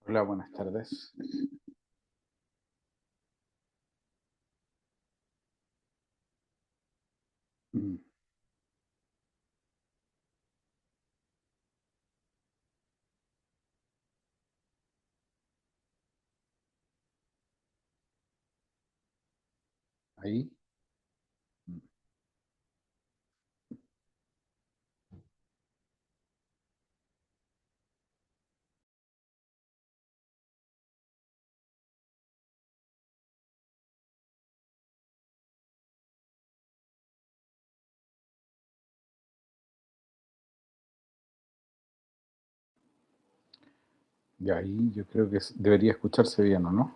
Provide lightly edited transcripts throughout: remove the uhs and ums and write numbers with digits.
Hola, buenas tardes. Mm, Ahí. Mm, Y ahí yo creo que debería escucharse bien, ¿o no?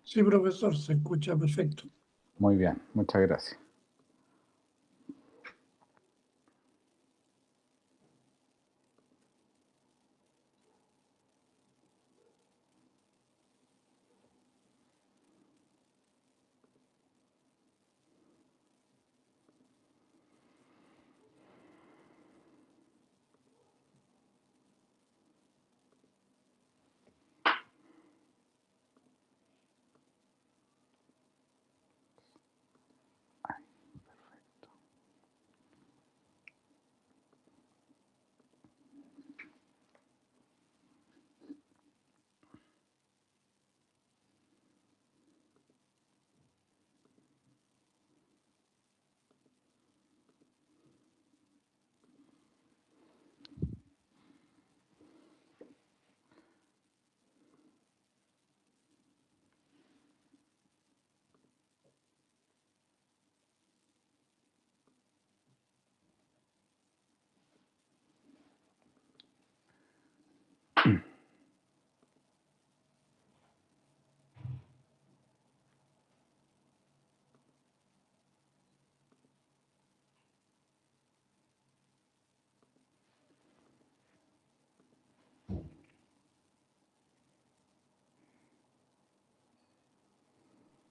Sí, profesor, se escucha perfecto. Muy bien, muchas gracias.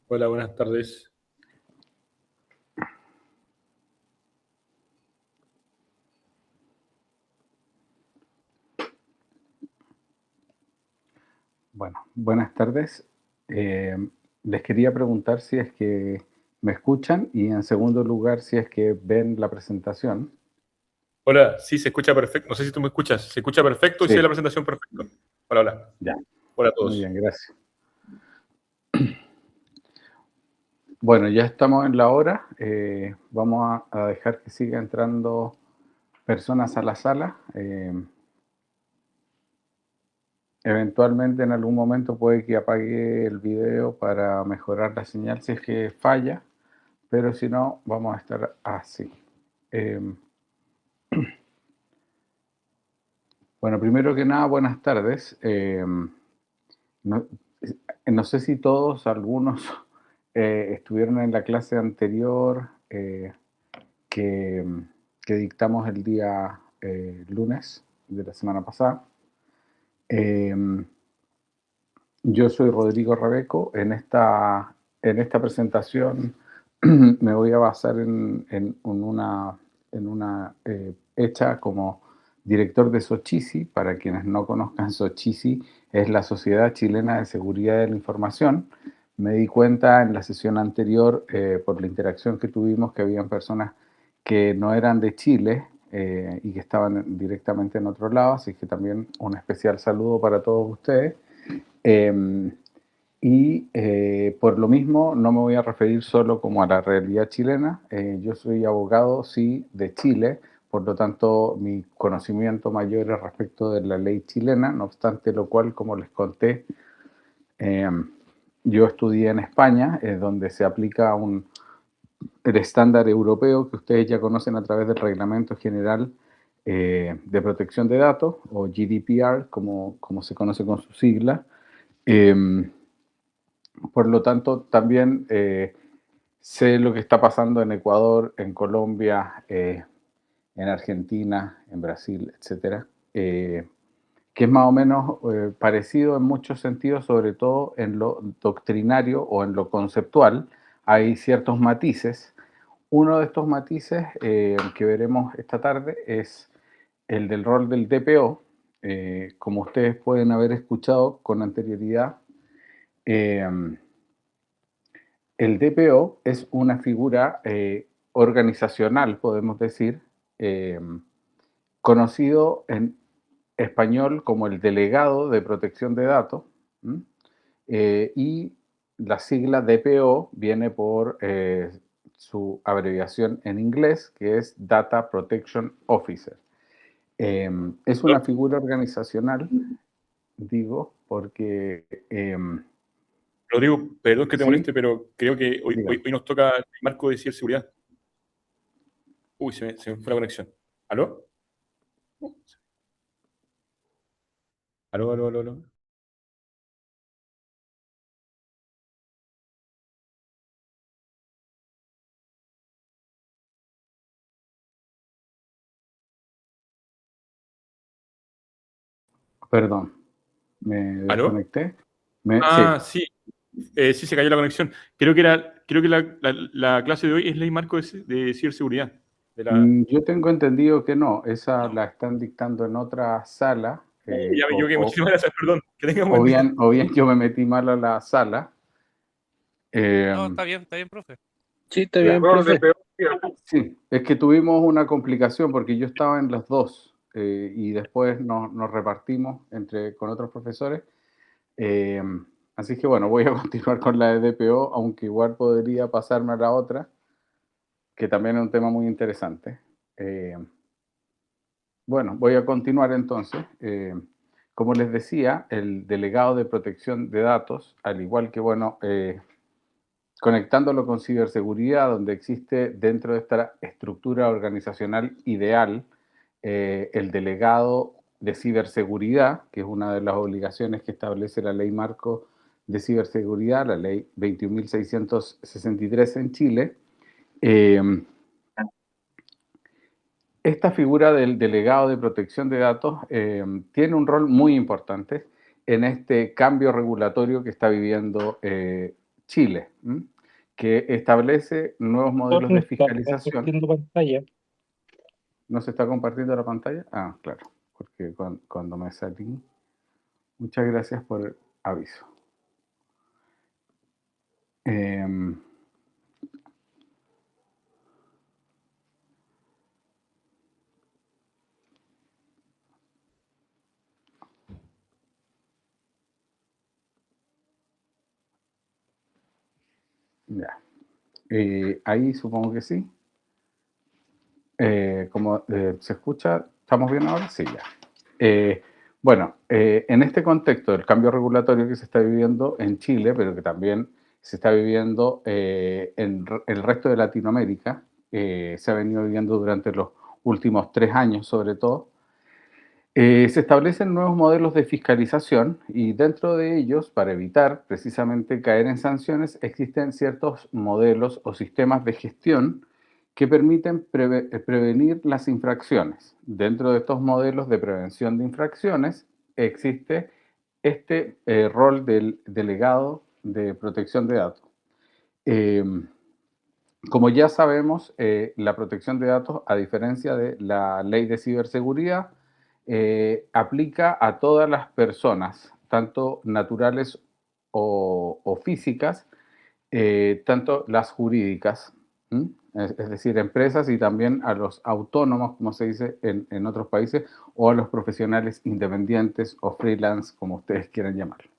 Hola, buenas tardes. Bueno, buenas tardes. Eh, Les quería preguntar si es que me escuchan y en segundo lugar si es que ven la presentación. Hola, sí, se escucha perfecto. No sé si tú me escuchas. Se escucha perfecto y se ve Sí, la presentación perfecto. Hola, hola. ya, Hola a muy todos. bien, gracias. Bueno, ya estamos en la hora. Vamos a dejar que siga entrando personas a la sala. Eventualmente en algún momento puede que apague el video para mejorar la señal si es que falla, pero si no, vamos a estar así. Eh, bueno, primero que nada, buenas tardes. No, no sé si todos, algunos, estuvieron en la clase anterior que, que dictamos el día lunes de la semana pasada. Eh, Yo soy Rodrigo Rebeco. En esta presentación me voy a basar en una hecha como director de Sochisi. Para quienes no conozcan, Sochisi es la Sociedad Chilena de Seguridad de la Información. Me di cuenta en la sesión anterior, por la interacción que tuvimos, que habían personas que no eran de Chile y que estaban directamente en otro lado, así que también un especial saludo para todos ustedes. Eh, por lo mismo no me voy a referir solo como a la realidad chilena. Yo soy abogado, sí, de Chile, por lo tanto mi conocimiento mayor es respecto de la ley chilena. No obstante lo cual, como les conté, eh, yo estudié en España, donde se aplica el estándar europeo que ustedes ya conocen a través del Reglamento General de Protección de Datos, o GDPR, como se conoce con su sigla. Eh, por lo tanto, también sé lo que está pasando en Ecuador, en Colombia, en Argentina, en Brasil, etcétera, que es más o menos parecido en muchos sentidos, sobre todo en lo doctrinario o en lo conceptual. Hay ciertos matices. Uno de estos matices que veremos esta tarde es el del rol del DPO. como ustedes pueden haber escuchado con anterioridad, el DPO es una figura organizacional, podemos decir, conocido en español como el delegado de protección de datos, y la sigla DPO viene por su abreviación en inglés, que es Data Protection Officer. Es una figura organizacional, digo, porque... Rodrigo, perdón que te ¿sí? moleste, pero creo que hoy nos toca el marco de ciberseguridad. Uy, se me fue la conexión. ¿Aló? ¿Aló, aló, aló, aló? Perdón, me ¿Aló? desconecté. Ah, Sí, sí. Sí, se cayó la conexión. Creo que la clase de hoy es ley marco de ciberseguridad. yo tengo entendido que no, esa la están dictando en otra sala, Ya me equivoqué. Muchísimas gracias, perdón. Que tenga un buen día. o bien yo me metí mal a la sala. No, Eh, está bien, profe. Sí, está ya. bien, profe. Sí, es que tuvimos una complicación porque yo estaba en las dos y después nos repartimos con otros profesores. Eh, Así que bueno, voy a continuar con la de DPO, aunque igual podría pasarme a la otra, que también es un tema muy interesante. Eh, bueno, voy a continuar entonces. Como les decía, el delegado de protección de datos, al igual que, bueno, conectándolo con ciberseguridad, donde existe dentro de esta estructura organizacional ideal el delegado de ciberseguridad, que es una de las obligaciones que establece la ley marco de ciberseguridad, la ley 21.663 en Chile. Esta figura del delegado de protección de datos tiene un rol muy importante en este cambio regulatorio que está viviendo Chile, que establece nuevos modelos de fiscalización. Pantalla. ¿No se está compartiendo la pantalla? Ah, claro, porque cuando me salí. Muchas gracias por el aviso. Ya. Ahí supongo que sí. ¿Se escucha? ¿Estamos bien ahora? Sí, ya. Bueno, en este contexto del cambio regulatorio que se está viviendo en Chile, pero que también se está viviendo en el resto de Latinoamérica, se ha venido viviendo durante los últimos 3 años sobre todo, se establecen nuevos modelos de fiscalización y dentro de ellos, para evitar precisamente caer en sanciones, existen ciertos modelos o sistemas de gestión que permiten prevenir las infracciones. Dentro de estos modelos de prevención de infracciones existe este rol del delegado de protección de datos. Como ya sabemos, la protección de datos, a diferencia de la ley de ciberseguridad, aplica a todas las personas, tanto naturales o físicas, tanto las jurídicas, es decir, empresas y también a los autónomos, como se dice en otros países, o a los profesionales independientes o freelance, como ustedes quieran llamarlo.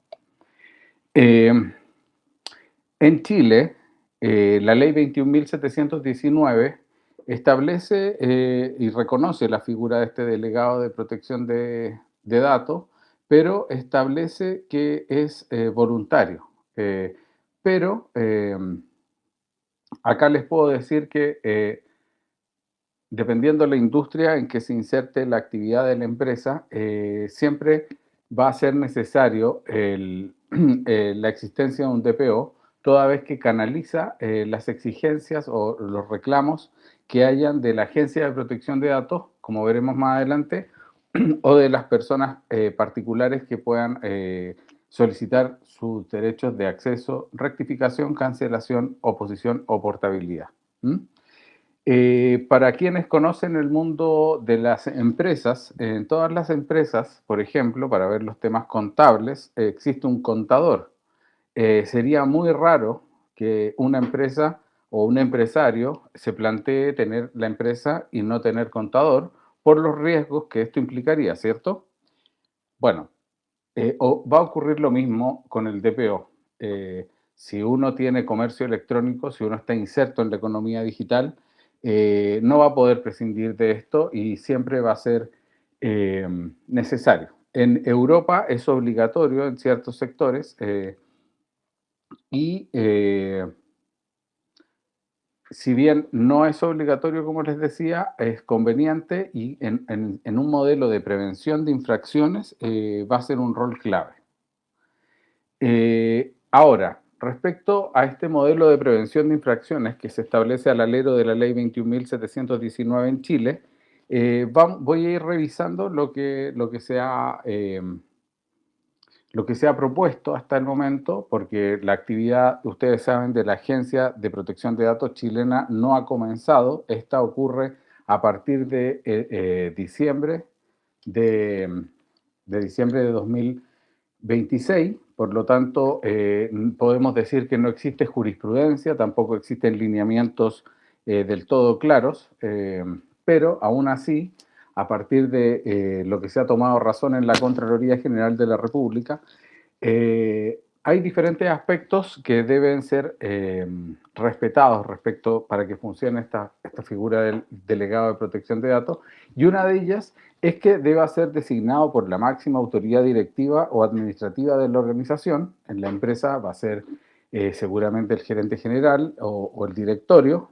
En Chile, la ley 21.719 establece y reconoce la figura de este delegado de protección de datos, pero establece que es voluntario. Pero acá les puedo decir que dependiendo de la industria en que se inserte la actividad de la empresa, siempre va a ser necesario la existencia de un DPO, toda vez que canaliza las exigencias o los reclamos que hayan de la Agencia de Protección de Datos, como veremos más adelante, o de las personas particulares que puedan solicitar sus derechos de acceso, rectificación, cancelación, oposición o portabilidad. Para quienes conocen el mundo de las empresas, en todas las empresas, por ejemplo, para ver los temas contables, existe un contador. Sería muy raro que una empresa o un empresario se plantee tener la empresa y no tener contador por los riesgos que esto implicaría, ¿cierto? Bueno, o va a ocurrir lo mismo con el DPO. Si uno tiene comercio electrónico, si uno está inserto en la economía digital, no va a poder prescindir de esto y siempre va a ser necesario. En Europa es obligatorio en ciertos sectores y si bien no es obligatorio, como les decía, es conveniente y en un modelo de prevención de infracciones va a ser un rol clave. Ahora, respecto a este modelo de prevención de infracciones que se establece al alero de la ley 21.719 en Chile, voy a ir revisando lo que se ha propuesto hasta el momento, porque la actividad, ustedes saben, de la Agencia de Protección de Datos chilena no ha comenzado. Esta ocurre a partir de diciembre de 2026. Por lo tanto, podemos decir que no existe jurisprudencia, tampoco existen lineamientos del todo claros, pero aún así, a partir de lo que se ha tomado razón en la Contraloría General de la República, hay diferentes aspectos que deben ser respetados respecto para que funcione esta figura del delegado de protección de datos, y una de ellas es que deba ser designado por la máxima autoridad directiva o administrativa de la organización. En la empresa va a ser seguramente el gerente general o el directorio,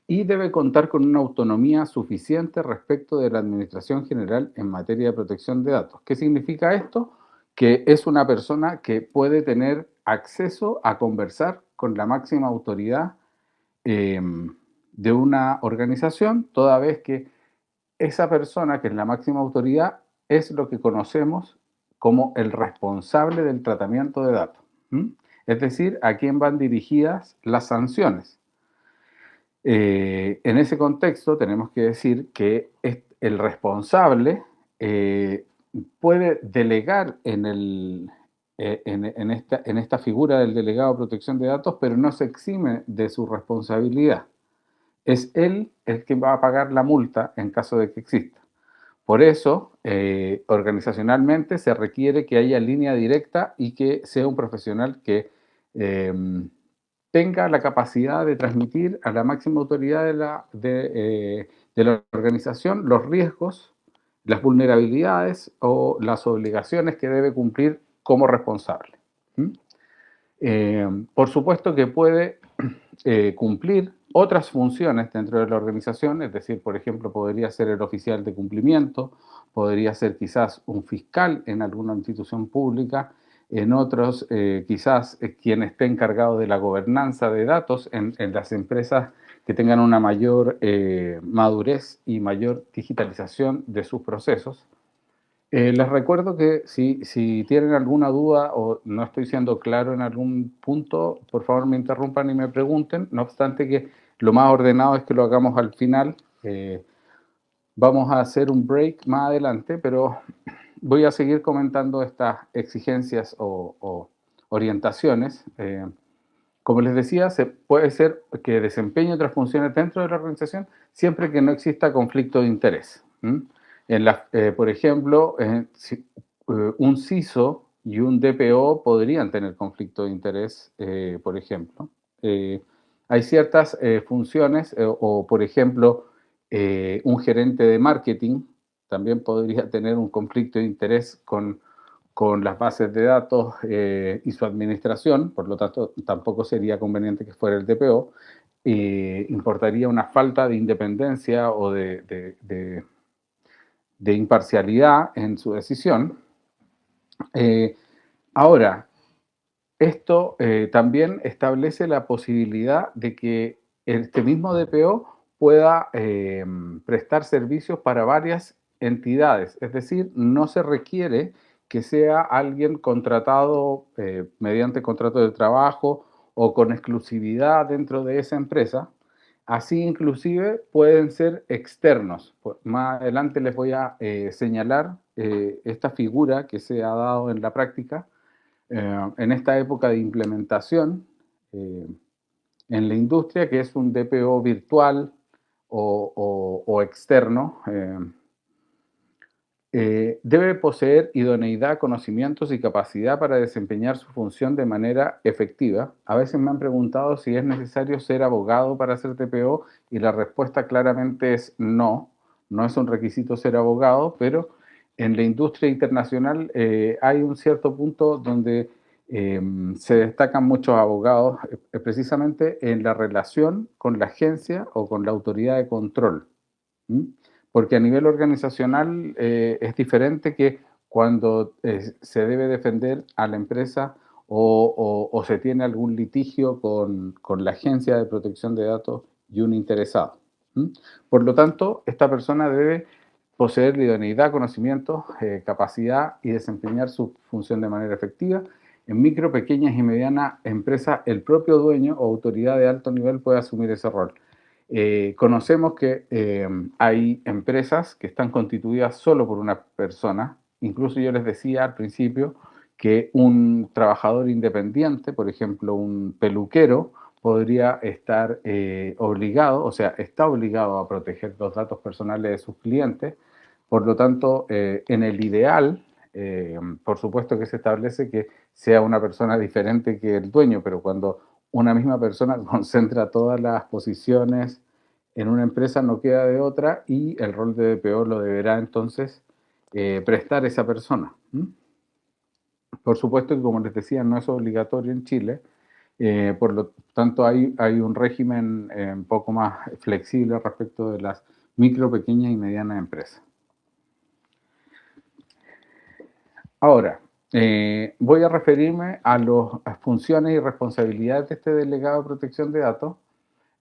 y debe contar con una autonomía suficiente respecto de la administración general en materia de protección de datos. ¿Qué significa esto? Que es una persona que puede tener acceso a conversar con la máxima autoridad de una organización, toda vez que esa persona, que es la máxima autoridad, es lo que conocemos como el responsable del tratamiento de datos. Es decir, a quién van dirigidas las sanciones. En ese contexto tenemos que decir que el responsable puede delegar en esta figura del delegado de protección de datos, pero no se exime de su responsabilidad. Es él el que va a pagar la multa en caso de que exista. Por eso, organizacionalmente se requiere que haya línea directa y que sea un profesional que tenga la capacidad de transmitir a la máxima autoridad de la organización los riesgos, las vulnerabilidades o las obligaciones que debe cumplir como responsable. Por supuesto que puede cumplir otras funciones dentro de la organización, es decir, por ejemplo, podría ser el oficial de cumplimiento, podría ser quizás un fiscal en alguna institución pública, en otros quizás quien esté encargado de la gobernanza de datos en las empresas que tengan una mayor madurez y mayor digitalización de sus procesos. Les recuerdo que si tienen alguna duda o no estoy siendo claro en algún punto, por favor me interrumpan y me pregunten. No obstante que lo más ordenado es que lo hagamos al final. Vamos a hacer un break más adelante, pero voy a seguir comentando estas exigencias o orientaciones. Como les decía, puede ser que desempeñe otras funciones dentro de la organización siempre que no exista conflicto de interés. Por ejemplo, un CISO y un DPO podrían tener conflicto de interés, por ejemplo. Hay ciertas funciones, o por ejemplo, un gerente de marketing también podría tener un conflicto de interés con las bases de datos y su administración, por lo tanto, tampoco sería conveniente que fuera el DPO. Importaría una falta de independencia o de imparcialidad en su decisión. Ahora, esto también establece la posibilidad de que este mismo DPO pueda prestar servicios para varias entidades, es decir, no se requiere que sea alguien contratado mediante contrato de trabajo o con exclusividad dentro de esa empresa. Así inclusive pueden ser externos. Más adelante les voy a señalar esta figura que se ha dado en la práctica en esta época de implementación en la industria, que es un DPO virtual o externo. Debe poseer idoneidad, conocimientos y capacidad para desempeñar su función de manera efectiva. A veces me han preguntado si es necesario ser abogado para hacer TPO y la respuesta claramente es no. No es un requisito ser abogado, pero en la industria internacional hay un cierto punto donde se destacan muchos abogados precisamente en la relación con la agencia o con la autoridad de control. ¿Mm? Porque a nivel organizacional es diferente que cuando se debe defender a la empresa o se tiene algún litigio con la agencia de protección de datos y un interesado. Por lo tanto, esta persona debe poseer idoneidad, conocimientos, capacidad y desempeñar su función de manera efectiva. En micro, pequeñas y medianas empresas, el propio dueño o autoridad de alto nivel puede asumir ese rol. Conocemos que hay empresas que están constituidas solo por una persona. Incluso yo les decía al principio que un trabajador independiente, por ejemplo, un peluquero, podría estar obligado, o sea, está obligado a proteger los datos personales de sus clientes. Por lo tanto, en el ideal, por supuesto que se establece que sea una persona diferente que el dueño, pero cuando una misma persona concentra todas las posiciones en una empresa, no queda de otra y el rol de DPO lo deberá entonces prestar esa persona. Por supuesto que, como les decía, no es obligatorio en Chile, por lo tanto hay un régimen un poco más flexible respecto de las micro, pequeñas y medianas empresas. Ahora, voy a referirme a las funciones y responsabilidades de este delegado de protección de datos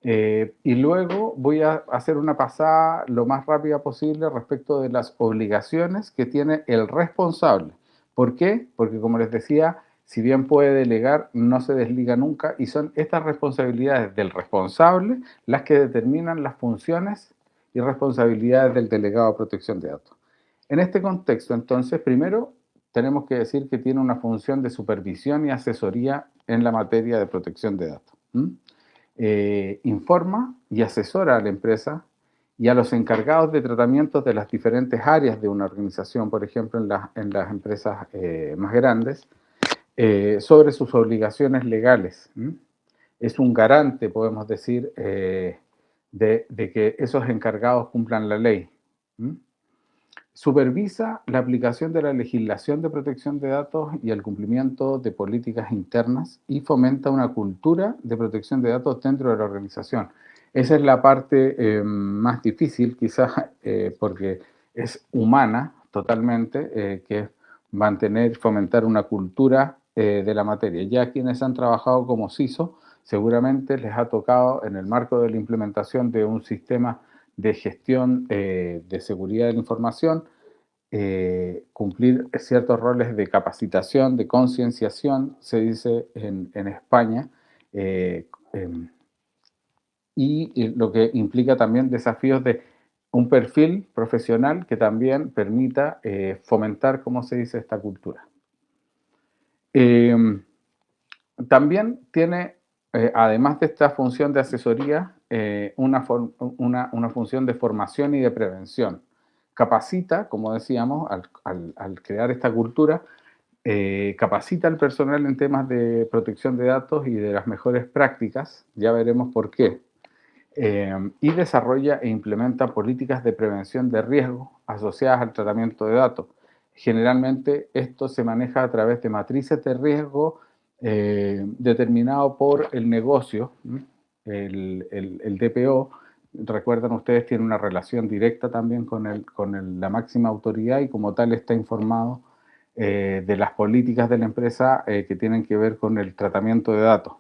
y luego voy a hacer una pasada lo más rápida posible respecto de las obligaciones que tiene el responsable. ¿Por qué? Porque, como les decía, si bien puede delegar, no se desliga nunca y son estas responsabilidades del responsable las que determinan las funciones y responsabilidades del delegado de protección de datos. En este contexto, entonces, primero tenemos que decir que tiene una función de supervisión y asesoría en la materia de protección de datos. Informa y asesora a la empresa y a los encargados de tratamientos de las diferentes áreas de una organización, por ejemplo, en las empresas más grandes, sobre sus obligaciones legales. Es un garante, podemos decir, de que esos encargados cumplan la ley. Supervisa la aplicación de la legislación de protección de datos y el cumplimiento de políticas internas y fomenta una cultura de protección de datos dentro de la organización. Esa es la parte más difícil, quizás porque es humana totalmente, que es mantener, fomentar una cultura de la materia. Ya quienes han trabajado como CISO, seguramente les ha tocado en el marco de la implementación de un sistema de gestión de seguridad de la información, cumplir ciertos roles de capacitación, de concienciación, se dice en España, y lo que implica también desafíos de un perfil profesional que también permita fomentar, como se dice, esta cultura. También tiene, además de esta función de asesoría, una función de formación y de prevención. Capacita, como decíamos, al crear esta cultura, capacita al personal en temas de protección de datos y de las mejores prácticas, ya veremos por qué, y desarrolla e implementa políticas de prevención de riesgo asociadas al tratamiento de datos. Generalmente esto se maneja a través de matrices de riesgo determinado por el negocio. El DPO, recuerdan ustedes, tiene una relación directa también con la máxima autoridad y como tal está informado de las políticas de la empresa que tienen que ver con el tratamiento de datos.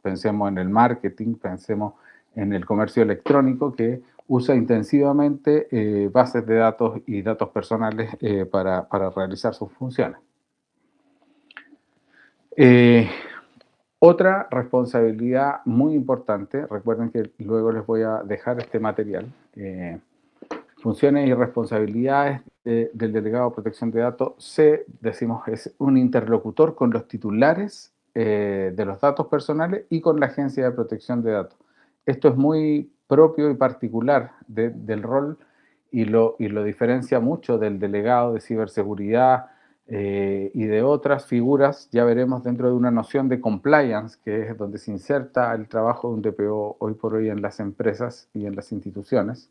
Pensemos en el marketing, pensemos en el comercio electrónico que usa intensivamente bases de datos y datos personales para realizar sus funciones. Otra responsabilidad muy importante, recuerden que luego les voy a dejar este material, funciones y responsabilidades del delegado de protección de datos, decimos, es un interlocutor con los titulares de los datos personales y con la Agencia de Protección de Datos. Esto es muy propio y particular del rol y lo diferencia mucho del delegado de ciberseguridad y de otras figuras. Ya veremos dentro de una noción de compliance, que es donde se inserta el trabajo de un DPO hoy por hoy en las empresas y en las instituciones.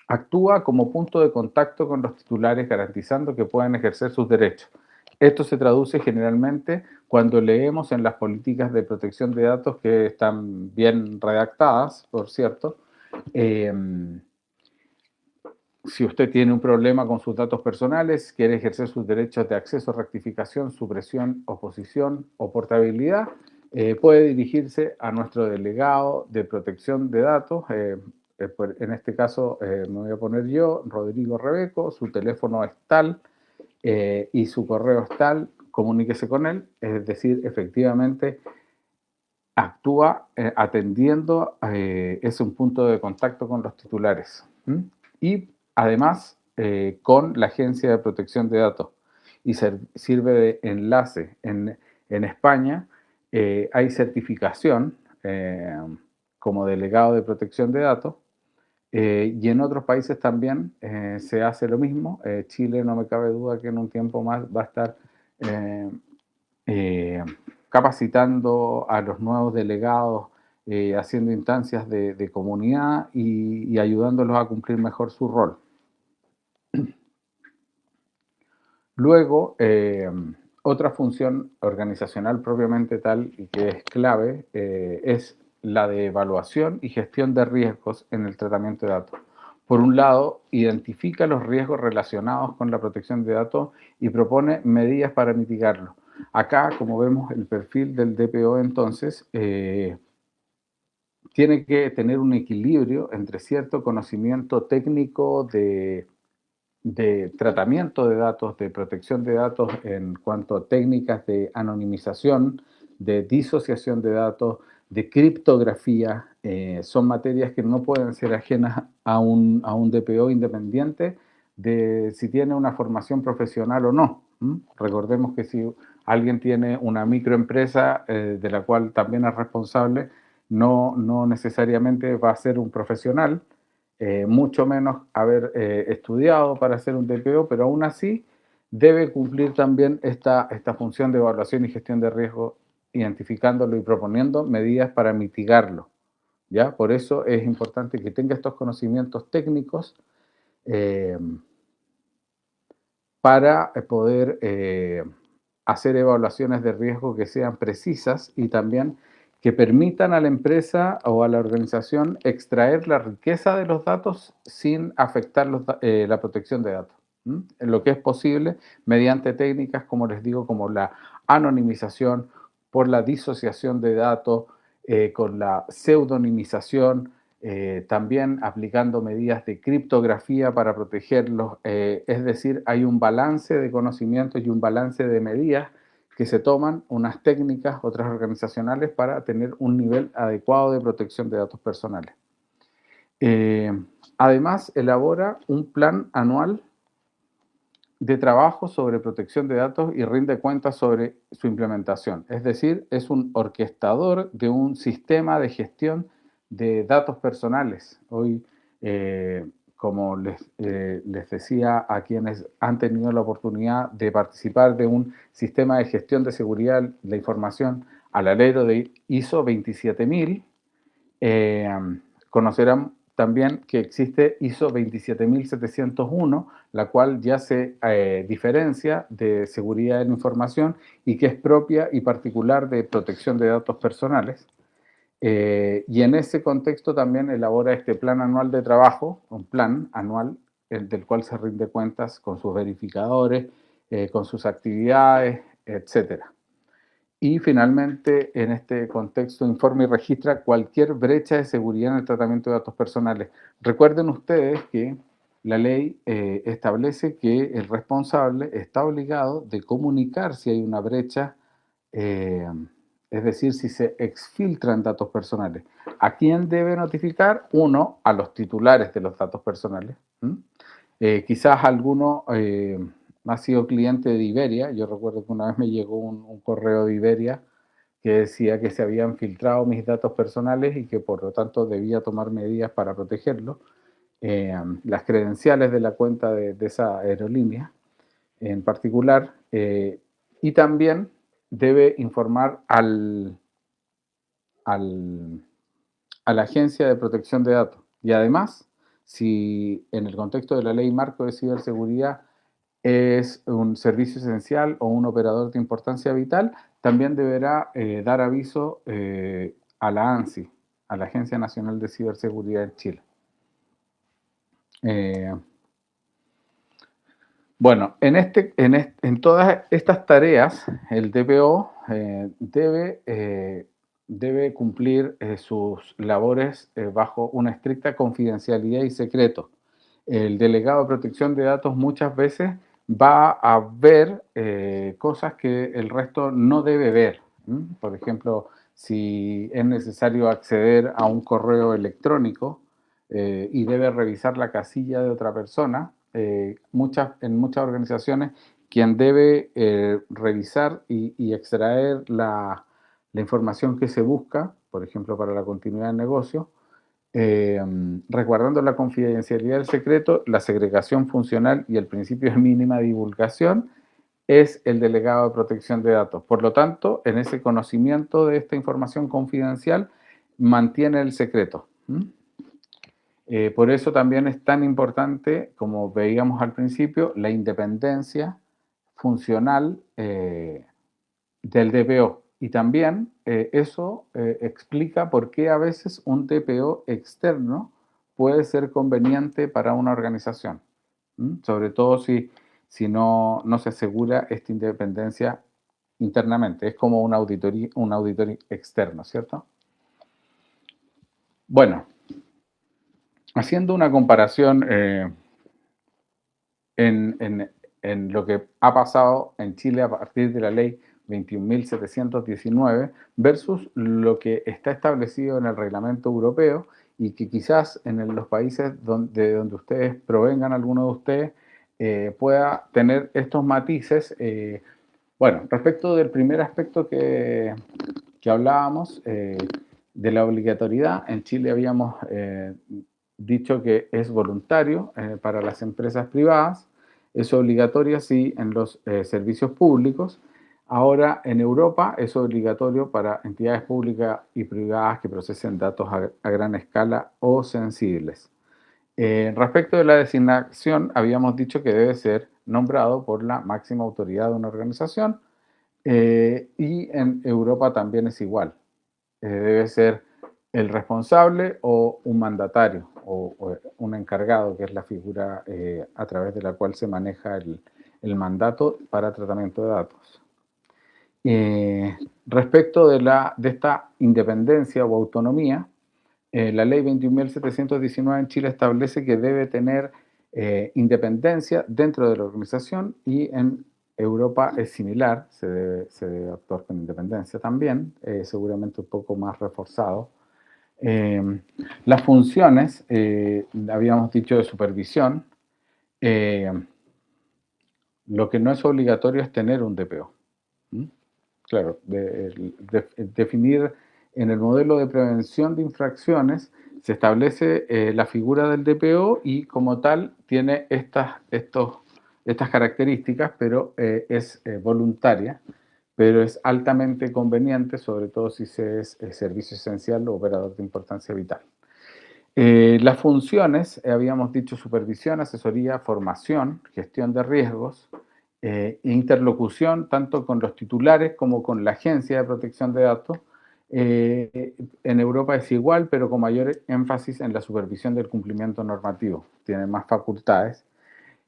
Actúa como punto de contacto con los titulares, garantizando que puedan ejercer sus derechos. Esto se traduce generalmente cuando leemos en las políticas de protección de datos, que están bien redactadas, por cierto. Si usted tiene un problema con sus datos personales, quiere ejercer sus derechos de acceso, rectificación, supresión, oposición o portabilidad, puede dirigirse a nuestro delegado de protección de datos. En este caso me voy a poner yo, Rodrigo Rebeco, su teléfono es tal y su correo es tal, comuníquese con él. Es decir, efectivamente actúa atendiendo, es un punto de contacto con los titulares. Y además con la Agencia de Protección de Datos, y sirve de enlace. En España hay certificación como delegado de protección de datos, y en otros países también se hace lo mismo. Chile, no me cabe duda que en un tiempo más va a estar capacitando a los nuevos delegados, haciendo instancias de comunidad y ayudándolos a cumplir mejor su rol. Luego, otra función organizacional propiamente tal y que es clave es la de evaluación y gestión de riesgos en el tratamiento de datos. Por un lado, identifica los riesgos relacionados con la protección de datos y propone medidas para mitigarlos. Acá, como vemos, el perfil del DPO entonces tiene que tener un equilibrio entre cierto conocimiento técnico de tratamiento de datos, de protección de datos en cuanto a técnicas de anonimización, de disociación de datos, de criptografía. Son materias que no pueden ser ajenas a un DPO independiente de si tiene una formación profesional o no. Recordemos que si alguien tiene una microempresa de la cual también es responsable, no necesariamente va a ser un profesional, mucho menos haber estudiado para ser un DPO, pero aún así debe cumplir también esta función de evaluación y gestión de riesgo, identificándolo y proponiendo medidas para mitigarlo. ¿Ya? Por eso es importante que tenga estos conocimientos técnicos para poder hacer evaluaciones de riesgo que sean precisas y también que permitan a la empresa o a la organización extraer la riqueza de los datos sin afectar la protección de datos. En lo que es posible mediante técnicas, como les digo, como la anonimización, por la disociación de datos, con la pseudonimización, también aplicando medidas de criptografía para protegerlos. Es decir, hay un balance de conocimientos y un balance de medidas que se toman, unas técnicas, otras organizacionales, para tener un nivel adecuado de protección de datos personales. Además, elabora un plan anual de trabajo sobre protección de datos y rinde cuentas sobre su implementación. Es decir, es un orquestador de un sistema de gestión de datos personales. Hoy, como les decía a quienes han tenido la oportunidad de participar de un sistema de gestión de seguridad de la información al alero de ISO 27000, conocerán también que existe ISO 27701, la cual ya se diferencia de seguridad de la información y que es propia y particular de protección de datos personales. Y en ese contexto también elabora este plan anual de trabajo, un plan anual del cual se rinde cuentas con sus verificadores, con sus actividades, etcétera. Y finalmente, en este contexto, informa y registra cualquier brecha de seguridad en el tratamiento de datos personales. Recuerden ustedes que la ley establece que el responsable está obligado de comunicar si hay una brecha es decir, si se exfiltran datos personales. ¿A quién debe notificar? Uno, a los titulares de los datos personales. Quizás alguno ha sido cliente de Iberia. Yo recuerdo que una vez me llegó un correo de Iberia que decía que se habían filtrado mis datos personales y que por lo tanto debía tomar medidas para protegerlos. Las credenciales de la cuenta de esa aerolínea en particular, y también debe informar a la Agencia de Protección de Datos. Y además, si en el contexto de la Ley Marco de Ciberseguridad es un servicio esencial o un operador de importancia vital, también deberá dar aviso a la ANSI, a la Agencia Nacional de Ciberseguridad en Chile. Bueno, en todas estas tareas, el DPO debe cumplir sus labores bajo una estricta confidencialidad y secreto. El delegado de protección de datos muchas veces va a ver cosas que el resto no debe ver. Por ejemplo, si es necesario acceder a un correo electrónico y debe revisar la casilla de otra persona, en muchas organizaciones quien debe revisar y extraer la información que se busca, por ejemplo, para la continuidad del negocio, resguardando la confidencialidad del secreto, la segregación funcional y el principio de mínima divulgación, es el delegado de protección de datos. Por lo tanto, en ese conocimiento de esta información confidencial, mantiene el secreto. Por eso también es tan importante, como veíamos al principio, la independencia funcional del DPO. Y también eso explica por qué a veces un DPO externo puede ser conveniente para una organización. Sobre todo si no se asegura esta independencia internamente. Es como un auditor externo, ¿cierto? Bueno, haciendo una comparación en lo que ha pasado en Chile a partir de la ley 21.719 versus lo que está establecido en el reglamento europeo y que quizás en los países de donde ustedes provengan, alguno de ustedes, pueda tener estos matices. Bueno, respecto del primer aspecto que hablábamos, de la obligatoriedad, en Chile habíamos dicho que es voluntario para las empresas privadas, es obligatorio sí en los servicios públicos. Ahora en Europa es obligatorio para entidades públicas y privadas que procesen datos a gran escala o sensibles. Respecto de la designación, habíamos dicho que debe ser nombrado por la máxima autoridad de una organización, y en Europa también es igual. Debe ser el responsable o un mandatario o un encargado, que es la figura a través de la cual se maneja el mandato para tratamiento de datos. Respecto de esta independencia o autonomía, la ley 21.719 en Chile establece que debe tener independencia dentro de la organización, y en Europa es similar, se debe actuar con independencia también, seguramente un poco más reforzado. Las funciones, habíamos dicho, de supervisión, lo que no es obligatorio es tener un DPO. Claro, definir en el modelo de prevención de infracciones se establece la figura del DPO y como tal tiene estas características, pero es voluntaria, pero es altamente conveniente, sobre todo si se es servicio esencial o operador de importancia vital. Las funciones, habíamos dicho supervisión, asesoría, formación, gestión de riesgos, interlocución tanto con los titulares como con la Agencia de Protección de Datos. En Europa es igual, pero con mayor énfasis en la supervisión del cumplimiento normativo. Tiene más facultades.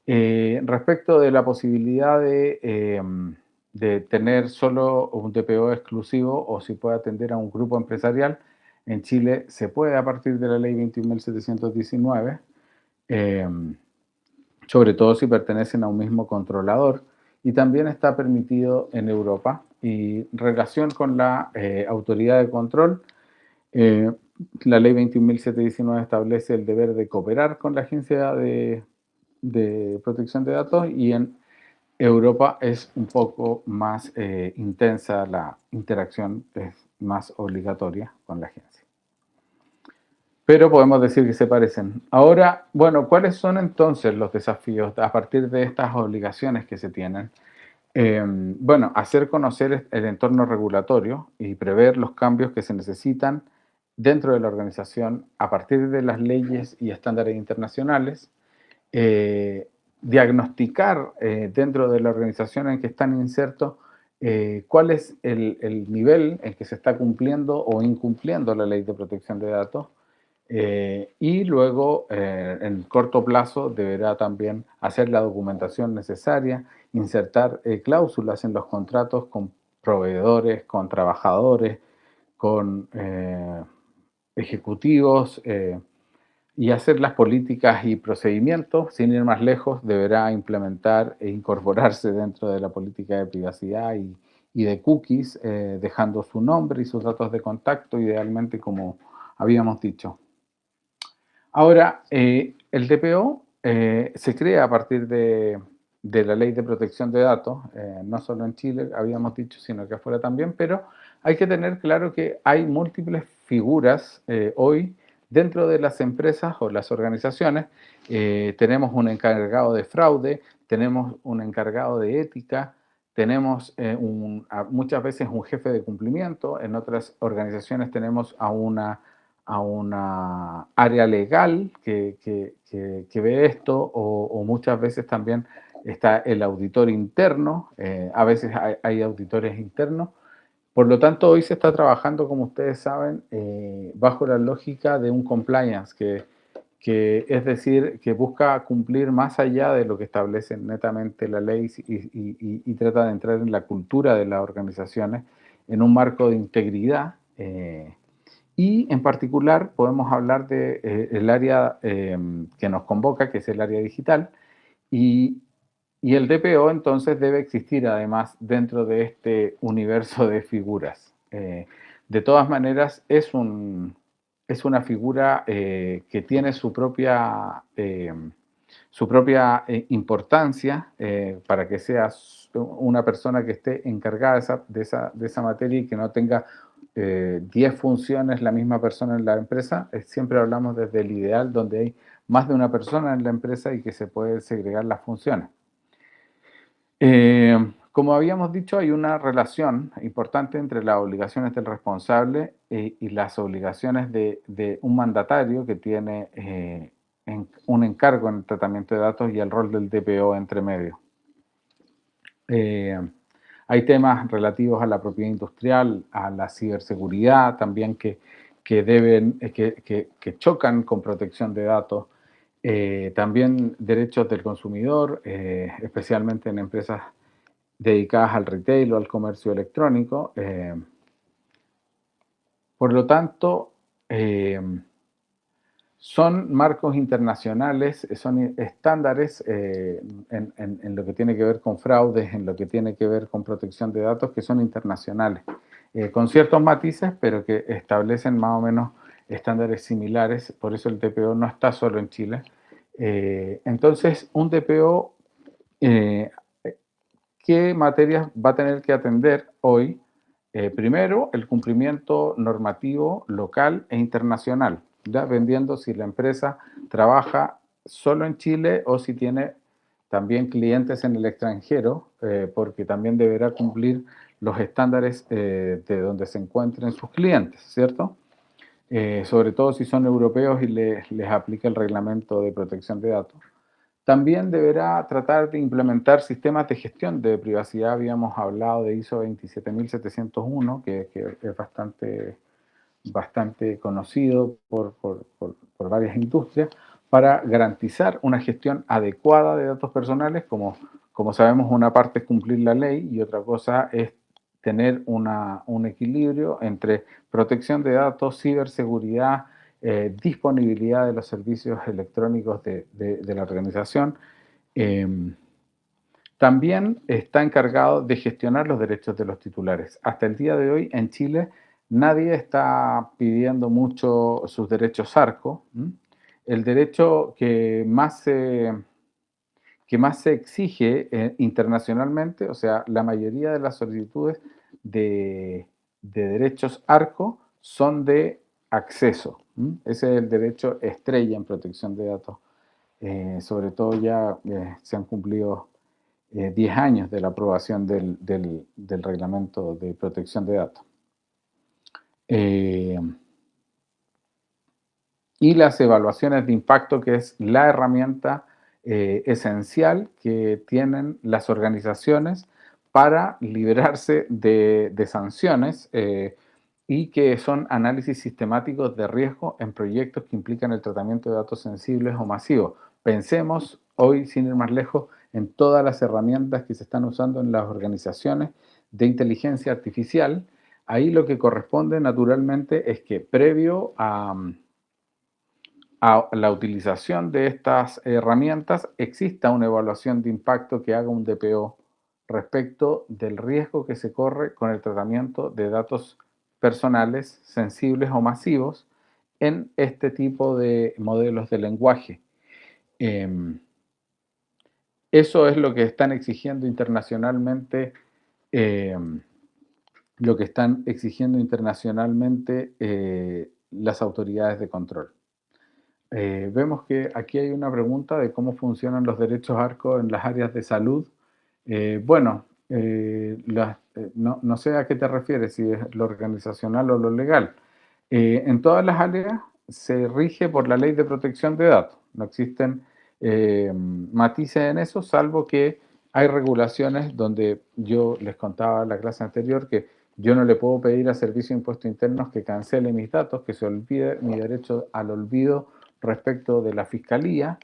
Respecto de la posibilidad de tener solo un DPO exclusivo o si puede atender a un grupo empresarial, en Chile se puede a partir de la ley 21.719, sobre todo si pertenecen a un mismo controlador, y también está permitido en Europa Y relación con la autoridad de control, la ley 21.719 establece el deber de cooperar con la Agencia de Protección de Datos, y en Europa es un poco más intensa la interacción, es más obligatoria con la agencia. Pero podemos decir que se parecen. Ahora, bueno, ¿cuáles son entonces los desafíos a partir de estas obligaciones que se tienen? Bueno, hacer conocer el entorno regulatorio y prever los cambios que se necesitan dentro de la organización a partir de las leyes y estándares internacionales. Diagnosticar dentro de la organización en que están insertos cuál es el nivel en que se está cumpliendo o incumpliendo la ley de protección de datos. Y luego, en corto plazo, deberá también hacer la documentación necesaria, insertar cláusulas en los contratos con proveedores, con trabajadores, con ejecutivos, y hacer las políticas y procedimientos. Sin ir más lejos, deberá implementar e incorporarse dentro de la política de privacidad y de cookies, dejando su nombre y sus datos de contacto, idealmente, como habíamos dicho. Ahora, el DPO se crea a partir de la Ley de Protección de Datos, no solo en Chile, habíamos dicho, sino que afuera también, pero hay que tener claro que hay múltiples figuras hoy dentro de las empresas o las organizaciones. Tenemos un encargado de fraude, tenemos un encargado de ética, tenemos muchas veces un jefe de cumplimiento, en otras organizaciones tenemos a una área legal que ve esto, o muchas veces también está el auditor interno, a veces hay auditores internos. Por lo tanto, hoy se está trabajando, como ustedes saben, bajo la lógica de un compliance, que es decir, que busca cumplir más allá de lo que establece netamente la ley, y trata de entrar en la cultura de las organizaciones en un marco de integridad. Y en particular podemos hablar de el área que nos convoca, que es el área digital, y el DPO entonces debe existir además dentro de este universo de figuras. De todas maneras, es una figura que tiene su propia importancia para que sea una persona que esté encargada de esa materia y que no tenga 10 funciones la misma persona en la empresa. Siempre hablamos desde el ideal, donde hay más de una persona en la empresa y que se puede segregar las funciones. Como habíamos dicho, hay una relación importante entre las obligaciones del responsable y las obligaciones de un mandatario que tiene un encargo en el tratamiento de datos, y el rol del DPO entre medio. Hay temas relativos a la propiedad industrial, a la ciberseguridad también, que chocan con protección de datos. También derechos del consumidor, especialmente en empresas dedicadas al retail o al comercio electrónico. Por lo tanto, son marcos internacionales, son estándares en lo que tiene que ver con fraudes, en lo que tiene que ver con protección de datos, que son internacionales, con ciertos matices, pero que establecen más o menos estándares similares. Por eso el DPO no está solo en Chile. Entonces, un DPO, ¿qué materias va a tener que atender hoy? Primero, el cumplimiento normativo local e internacional, ¿ya? Vendiendo si la empresa trabaja solo en Chile o si tiene también clientes en el extranjero, porque también deberá cumplir los estándares de donde se encuentren sus clientes, ¿cierto? Sobre todo si son europeos y les aplica el reglamento de protección de datos. También deberá tratar de implementar sistemas de gestión de privacidad. Habíamos hablado de ISO 27701, que es bastante conocido por varias industrias, para garantizar una gestión adecuada de datos personales. Como sabemos, una parte es cumplir la ley y otra cosa es tener un equilibrio entre protección de datos, ciberseguridad, disponibilidad de los servicios electrónicos de la organización. también está encargado de gestionar los derechos de los titulares. Hasta el día de hoy en Chile nadie está pidiendo mucho sus derechos ARCO. El derecho que más se exige internacionalmente, o sea, la mayoría de las solicitudes de derechos ARCO son de acceso. Ese es el derecho estrella en protección de datos. Sobre todo ya se han cumplido 10 años de la aprobación del reglamento de protección de datos. Y las evaluaciones de impacto, que es la herramienta esencial que tienen las organizaciones para liberarse de sanciones y que son análisis sistemáticos de riesgo en proyectos que implican el tratamiento de datos sensibles o masivos. Pensemos hoy, sin ir más lejos, en todas las herramientas que se están usando en las organizaciones de inteligencia artificial. Ahí lo que corresponde naturalmente es que previo a la utilización de estas herramientas exista una evaluación de impacto que haga un DPO respecto del riesgo que se corre con el tratamiento de datos personales, sensibles o masivos en este tipo de modelos de lenguaje. Eso es lo que están exigiendo internacionalmente, las autoridades de control. Vemos que aquí hay una pregunta de cómo funcionan los derechos ARCO en las áreas de salud. No sé a qué te refieres, si es lo organizacional o lo legal. En todas las áreas se rige por la Ley de Protección de Datos. No existen matices en eso, salvo que hay regulaciones donde yo les contaba en la clase anterior que yo no le puedo pedir a Servicio de Impuestos Internos que cancele mis datos, que se olvide mi derecho al olvido respecto de la Fiscalía.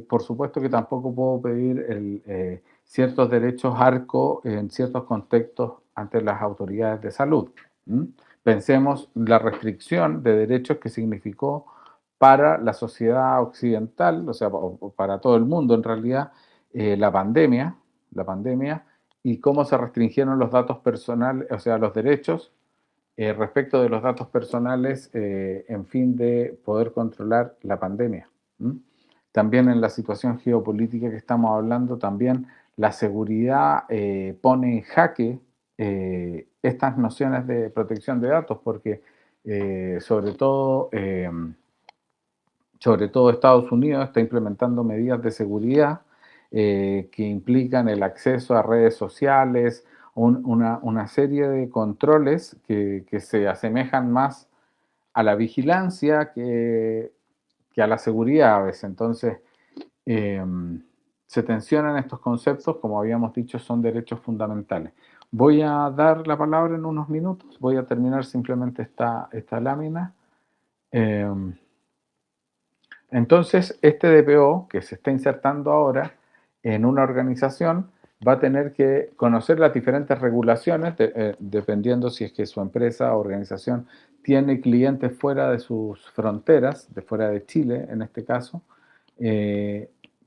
Por supuesto que tampoco puedo pedir ciertos derechos ARCO en ciertos contextos ante las autoridades de salud. Pensemos la restricción de derechos que significó para la sociedad occidental, o sea, para todo el mundo en realidad, la pandemia, y cómo se restringieron los datos personales, o sea, los derechos respecto de los datos personales en fin de poder controlar la pandemia. También en la situación geopolítica que estamos hablando, también la seguridad pone en jaque estas nociones de protección de datos, porque sobre todo Estados Unidos está implementando medidas de seguridad que implican el acceso a redes sociales, una serie de controles que se asemejan más a la vigilancia que a la seguridad a veces. Entonces, se tensionan estos conceptos, como habíamos dicho, son derechos fundamentales. Voy a dar la palabra en unos minutos, voy a terminar simplemente esta lámina. Entonces, este DPO que se está insertando ahora en una organización va a tener que conocer las diferentes regulaciones, dependiendo si es que su empresa o organización tiene clientes fuera de sus fronteras, de fuera de Chile en este caso,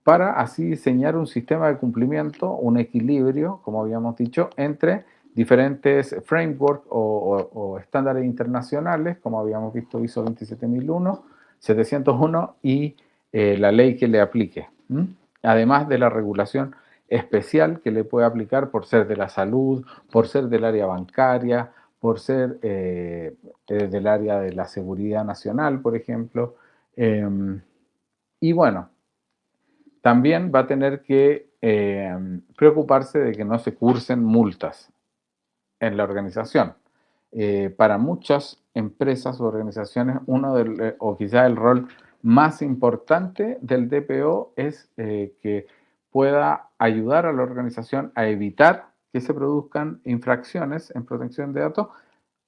para así diseñar un sistema de cumplimiento, un equilibrio, como habíamos dicho, entre diferentes frameworks o estándares internacionales, como habíamos visto ISO 27001, 701 y la ley que le aplique. Además de la regulación especial que le puede aplicar por ser de la salud, por ser del área bancaria, por ser del área de la seguridad nacional, por ejemplo. Y bueno, también va a tener que preocuparse de que no se cursen multas en la organización. Para muchas empresas o organizaciones, o quizá el rol más importante del DPO es que pueda ayudar a la organización a evitar que se produzcan infracciones en protección de datos,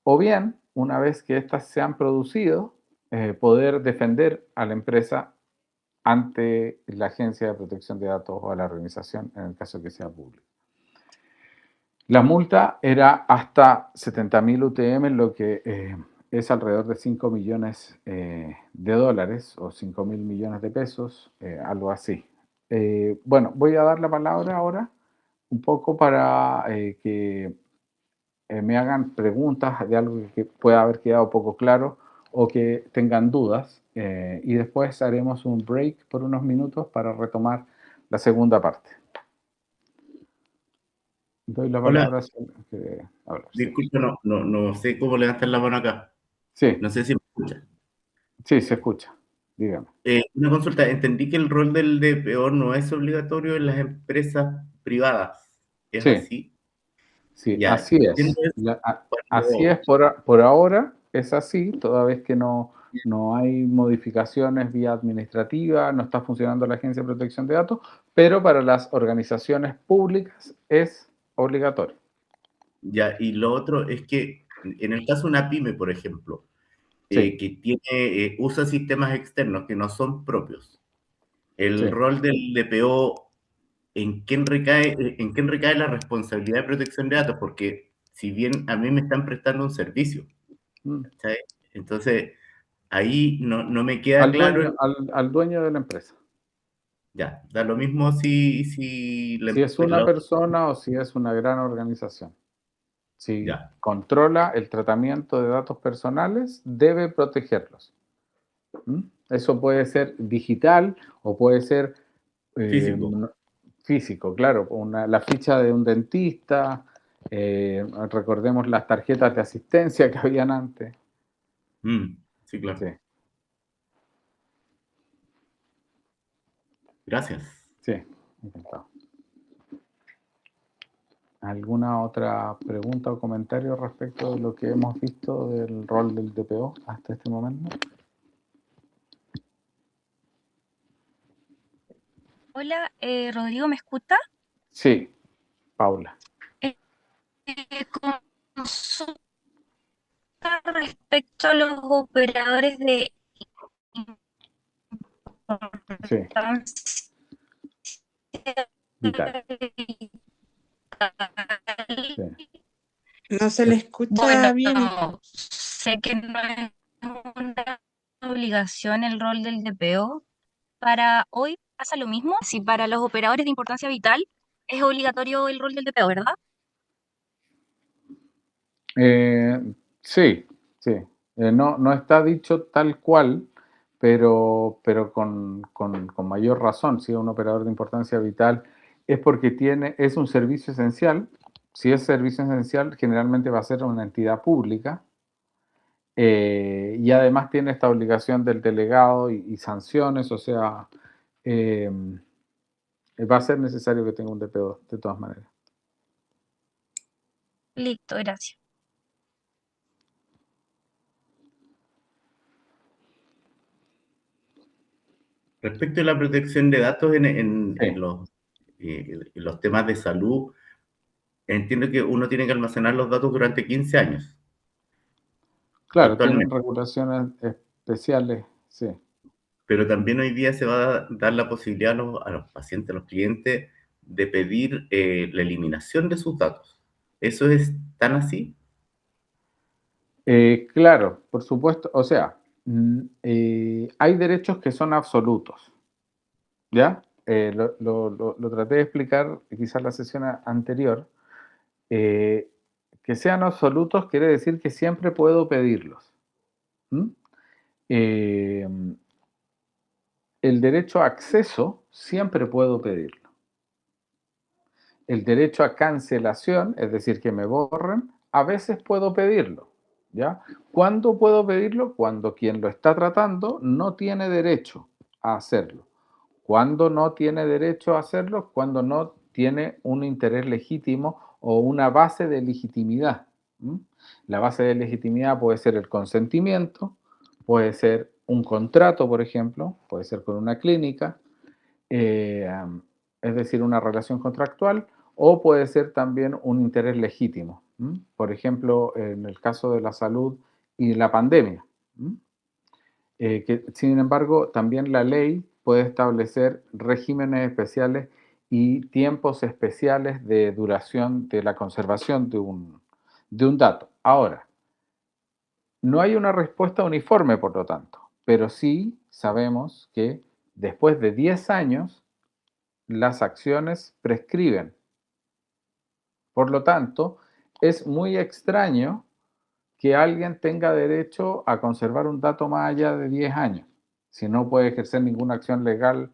o bien, una vez que éstas se han producido, poder defender a la empresa ante la Agencia de Protección de Datos o a la organización en el caso que sea público. La multa era hasta 70.000 UTM, lo que es alrededor de 5 millones de dólares o 5.000 millones de pesos, algo así. Bueno, voy a dar la palabra ahora un poco para que me hagan preguntas de algo que pueda haber quedado poco claro o que tengan dudas, y después haremos un break por unos minutos para retomar la segunda parte. Doy la Hola, palabra si alguien quiere hablar. Sí, disculpa, no sé cómo levantar la mano acá. sí, No sé si me escucha. sí, se escucha. Dígame. Una consulta, entendí que el rol del DPO no es obligatorio en las empresas privadas. ¿Es Sí, así? sí, Ya, así entiendo es. eso Así cuando... es por ahora, es así, toda vez que no hay modificaciones vía administrativa, no está funcionando la Agencia de Protección de Datos, pero para las organizaciones públicas es obligatorio. Ya, y lo otro es que en el caso de una pyme, por ejemplo, Sí, que tiene, usa sistemas externos que no son propios, el sí. rol del DPO, ¿en quién recae la responsabilidad de protección de datos? Porque si bien a mí me están prestando un servicio, Mm. ¿cachai? Entonces, ahí no me queda Al claro, dueño, al dueño de la empresa. ya, da lo mismo si Si es una persona o si es una gran organización. Si ya, controla el tratamiento de datos personales, debe protegerlos. ¿Mm? Eso puede ser digital o puede ser físico. físico, claro. La ficha de un dentista, recordemos las tarjetas de asistencia que habían antes. Sí, Sí, claro. Gracias. sí, encantado. ¿Alguna otra pregunta o comentario respecto de lo que hemos visto del rol del DPO hasta este momento? Hola, Rodrigo, ¿me escucha? Sí, Paula. Consulta respecto a los operadores de Sí, importancia vital. vital. Sí. No se le escucha Bueno, bien. sé que no es una obligación el rol del DPO. Para hoy pasa lo mismo. Si para los operadores de importancia vital es obligatorio el rol del DPO, ¿verdad? Sí, sí. No está dicho tal cual, pero con mayor razón. Si es un operador de importancia vital, es porque es un servicio esencial. Si es servicio esencial, generalmente va a ser una entidad pública, y además tiene esta obligación del delegado y sanciones, o sea, eh, va a ser necesario que tenga un DPO de todas maneras. Listo, gracias. Respecto a la protección de datos Sí, en los temas de salud, entiendo que uno tiene que almacenar los datos durante 15 años, claro, tienen actualmente. regulaciones especiales, sí. Pero también hoy día se va a dar la posibilidad a los pacientes, a los clientes, de pedir la eliminación de sus datos. ¿Eso es tan así? Claro, por supuesto, o sea, hay derechos que son absolutos, ¿ya? Lo traté de explicar quizás en la sesión anterior. eh, que sean absolutos quiere decir que siempre puedo pedirlos. ¿Mm? Eh, el derecho a acceso siempre puedo pedirlo. El derecho a cancelación, es decir, que me borren, a veces puedo pedirlo. ¿Ya? ¿Cuándo puedo pedirlo? Cuando quien lo está tratando no tiene derecho a hacerlo. ¿Cuándo no tiene derecho a hacerlo? Cuando no tiene un interés legítimo o una base de legitimidad. ¿Mm? La base de legitimidad puede ser el consentimiento, puede ser un contrato, por ejemplo, puede ser con una clínica, eh, es decir, una relación contractual, o puede ser también un interés legítimo. Por ejemplo, en el caso de la salud y la pandemia. Que, sin embargo, también la ley puede establecer regímenes especiales y tiempos especiales de duración de la conservación de un dato. Ahora, no hay una respuesta uniforme, por lo tanto, pero sí sabemos que después de 10 años las acciones prescriben. Por lo tanto, es muy extraño que alguien tenga derecho a conservar un dato más allá de 10 años, si no puede ejercer ninguna acción legal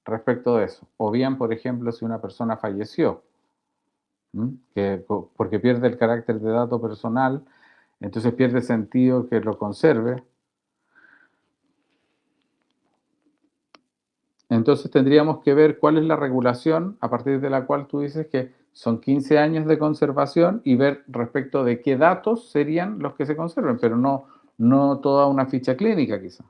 respecto de eso. O bien, por ejemplo, si una persona falleció, porque pierde el carácter de dato personal, entonces pierde sentido que lo conserve. Entonces tendríamos que ver cuál es la regulación a partir de la cual tú dices que son 15 años de conservación y ver respecto de qué datos serían los que se conserven, pero no toda una ficha clínica quizá.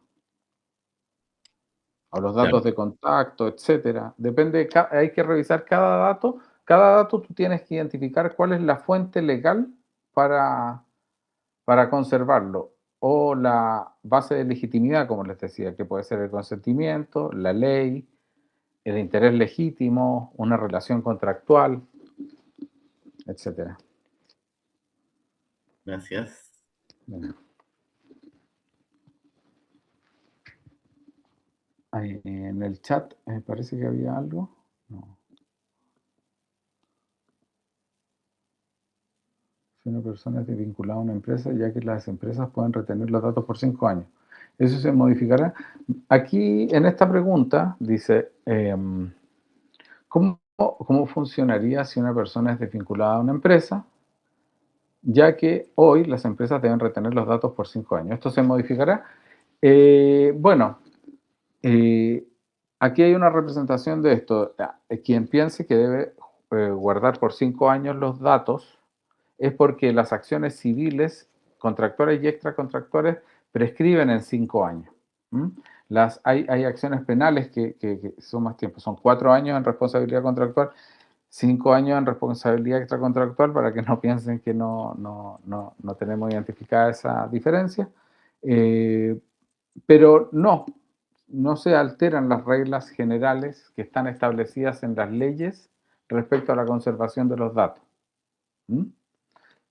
O los datos de contacto, etcétera. Depende, hay que revisar cada dato. Cada dato tú tienes que identificar cuál es la fuente legal para conservarlo. O la base de legitimidad, como les decía, que puede ser el consentimiento, la ley, el interés legítimo, una relación contractual, etcétera. Gracias. Bueno. En el chat parece que había algo. No. Si una persona es desvinculada a una empresa, ya que las empresas pueden retener los datos por 5 años. ¿Eso se modificará? Aquí, en esta pregunta, dice, ¿cómo funcionaría si una persona es desvinculada a una empresa? Ya que hoy las empresas deben retener los datos por 5 años. ¿Esto se modificará? Bueno, aquí hay una representación de esto. Quien piense que debe guardar por 5 años los datos es porque las acciones civiles, contractuales y extracontractuales, prescriben en 5 años. Hay acciones penales que son más tiempo, son 4 años en responsabilidad contractual, 5 años en responsabilidad extracontractual, para que no piensen que no tenemos identificada esa diferencia. Pero no se alteran las reglas generales que están establecidas en las leyes respecto a la conservación de los datos.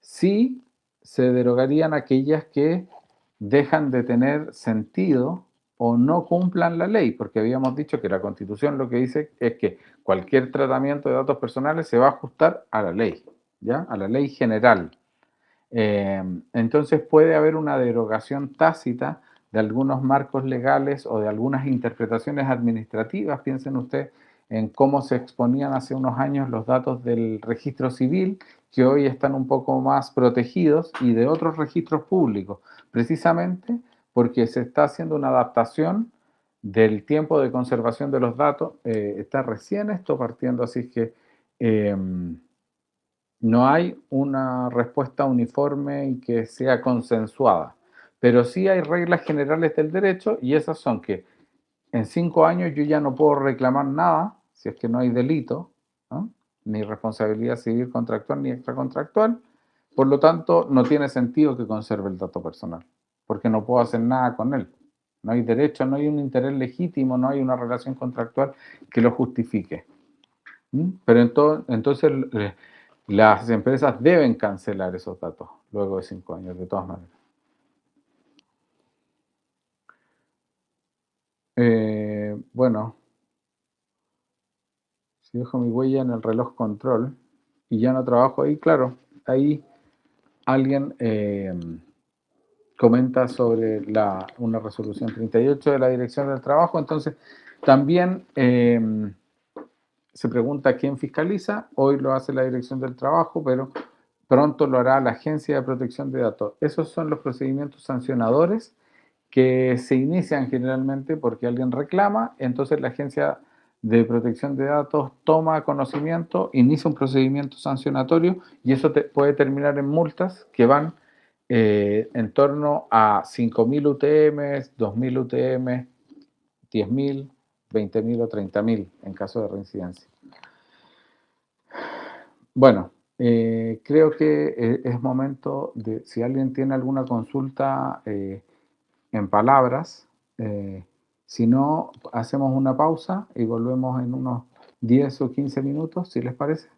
Sí se derogarían aquellas que dejan de tener sentido o no cumplan la ley, porque habíamos dicho que la Constitución lo que dice es que cualquier tratamiento de datos personales se va a ajustar a la ley, ¿ya? A la ley general. Entonces puede haber una derogación tácita de algunos marcos legales o de algunas interpretaciones administrativas. Piensen ustedes en cómo se exponían hace unos años los datos del registro civil, que hoy están un poco más protegidos, y de otros registros públicos, precisamente porque se está haciendo una adaptación del tiempo de conservación de los datos. Está recién esto partiendo, así que no hay una respuesta uniforme y que sea consensuada, pero sí hay reglas generales del derecho, y esas son que en 5 años yo ya no puedo reclamar nada si es que no hay delito, ¿no? Ni responsabilidad civil contractual ni extracontractual. Por lo tanto, no tiene sentido que conserve el dato personal, porque no puedo hacer nada con él. No hay derecho, no hay un interés legítimo, no hay una relación contractual que lo justifique. Pero entonces las empresas deben cancelar esos datos luego de 5 años, de todas maneras. Bueno, si dejo mi huella en el reloj control y ya no trabajo ahí, claro, ahí alguien comenta sobre una resolución 38 de la Dirección del Trabajo. Entonces, también se pregunta quién fiscaliza. Hoy lo hace la Dirección del Trabajo, pero pronto lo hará la Agencia de Protección de Datos. Esos son los procedimientos sancionadores que se inician generalmente porque alguien reclama. Entonces la Agencia de Protección de Datos toma conocimiento, inicia un procedimiento sancionatorio, y eso puede terminar en multas que van en torno a 5.000 UTM, 2.000 UTM, 10.000, 20.000 o 30.000 en caso de reincidencia. Bueno, creo que es momento de, si alguien tiene alguna consulta en palabras, si no, hacemos una pausa y volvemos en unos 10 o 15 minutos, si les parece.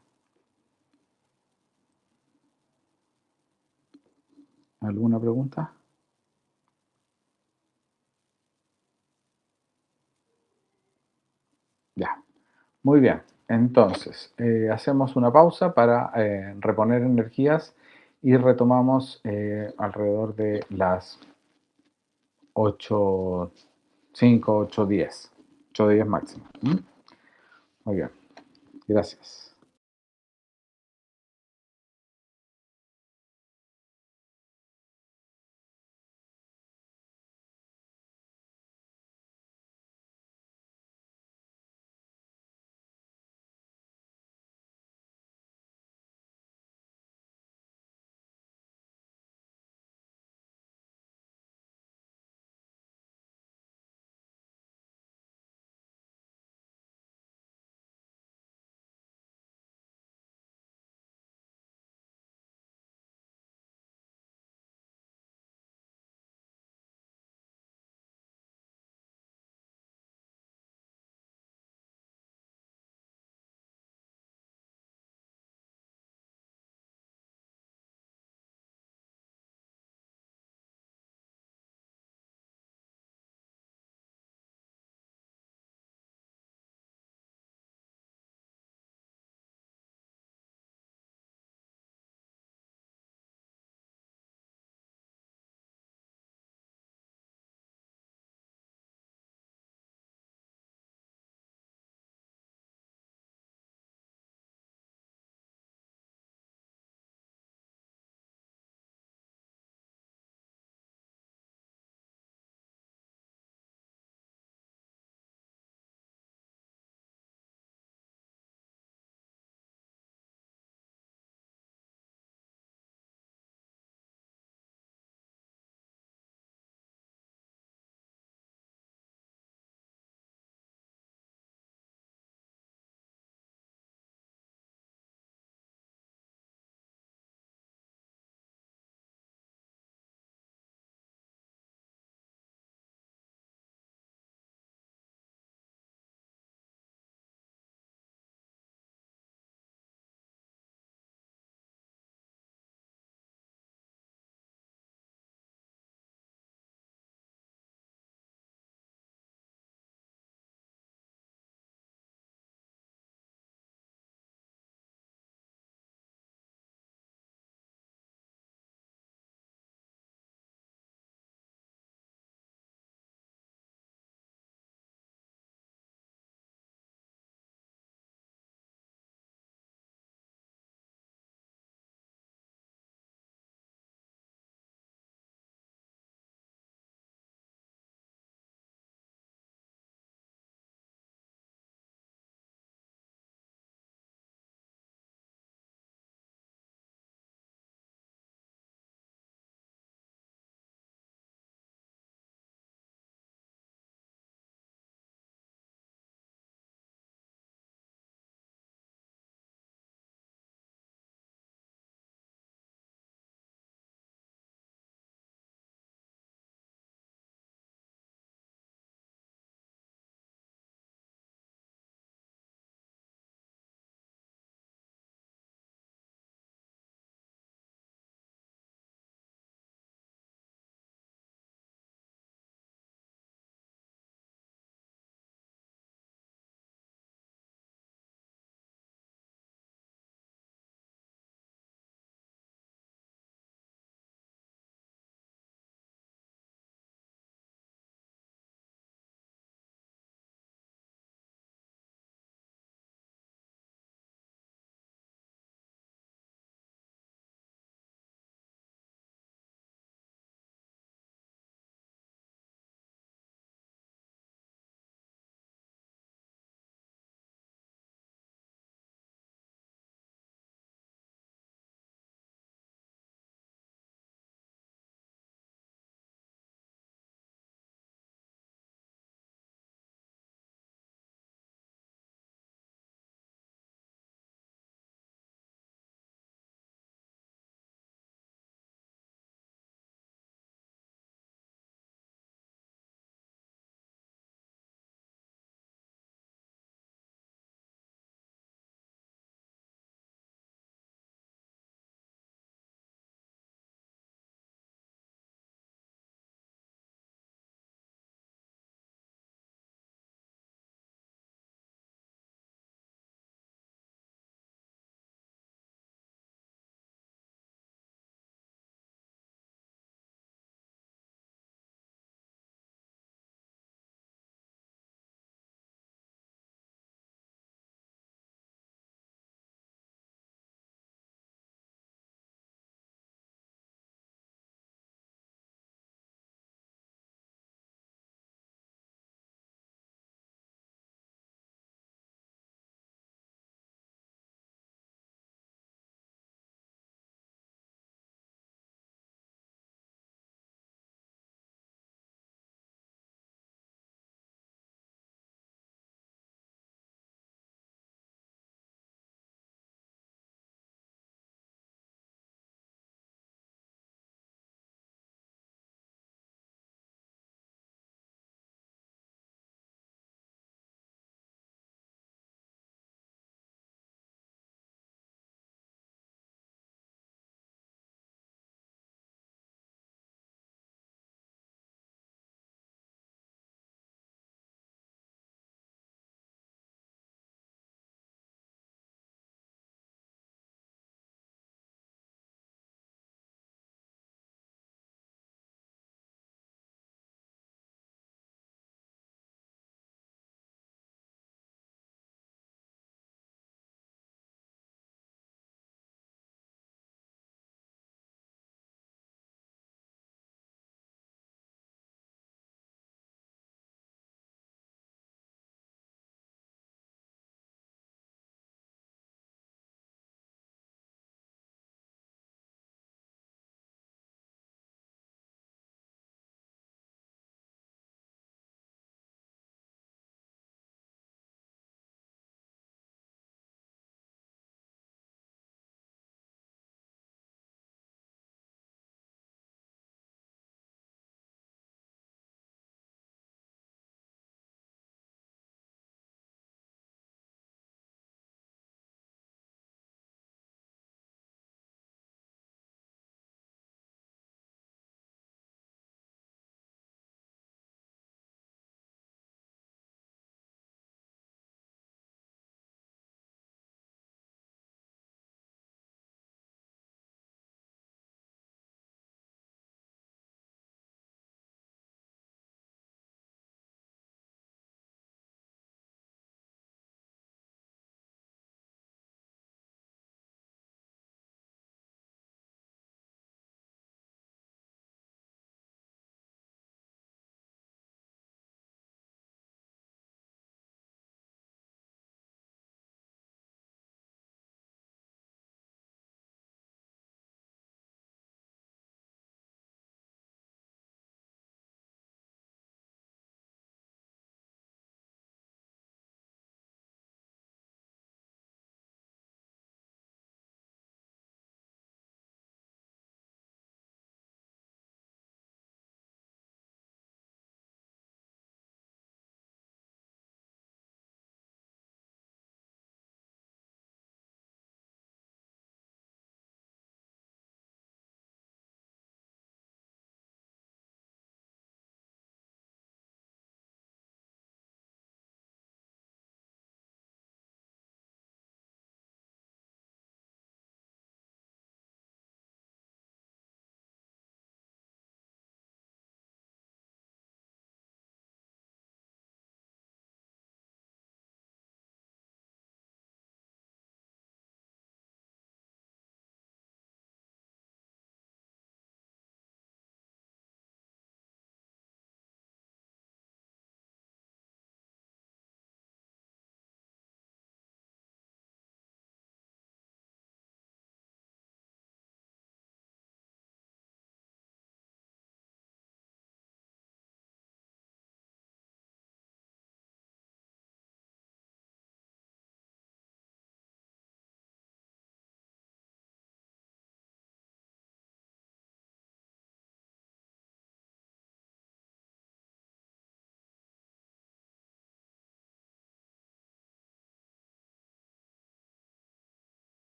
¿Alguna pregunta? Ya. Muy bien, entonces hacemos una pausa para reponer energías y retomamos alrededor de las 8:05, 8:10, 8:10 máximo. ¿Mm? Muy bien, gracias.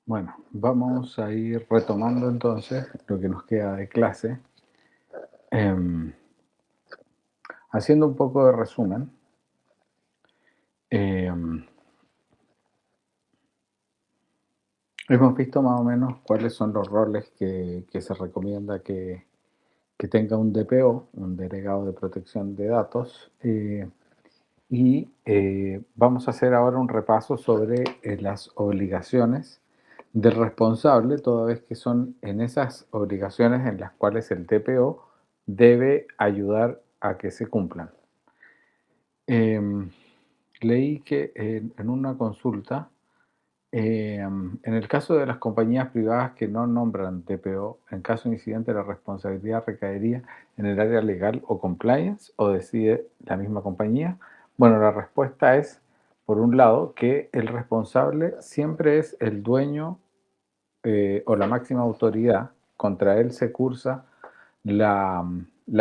Bueno, vamos a ir retomando entonces lo que nos queda de clase. Haciendo un poco de resumen, hemos visto más o menos cuáles son los roles que se recomienda que tenga un DPO, un delegado de protección de datos, y vamos a hacer ahora un repaso sobre las obligaciones del responsable, toda vez que son en esas obligaciones en las cuales el DPO debe ayudar a que se cumplan. Leí que en una consulta, en el caso de las compañías privadas que no nombran DPO, en caso de incidente la responsabilidad recaería en el área legal o compliance o decide la misma compañía. Bueno, la respuesta es, por un lado, que el responsable siempre es el dueño o la máxima autoridad. Contra él se cursa la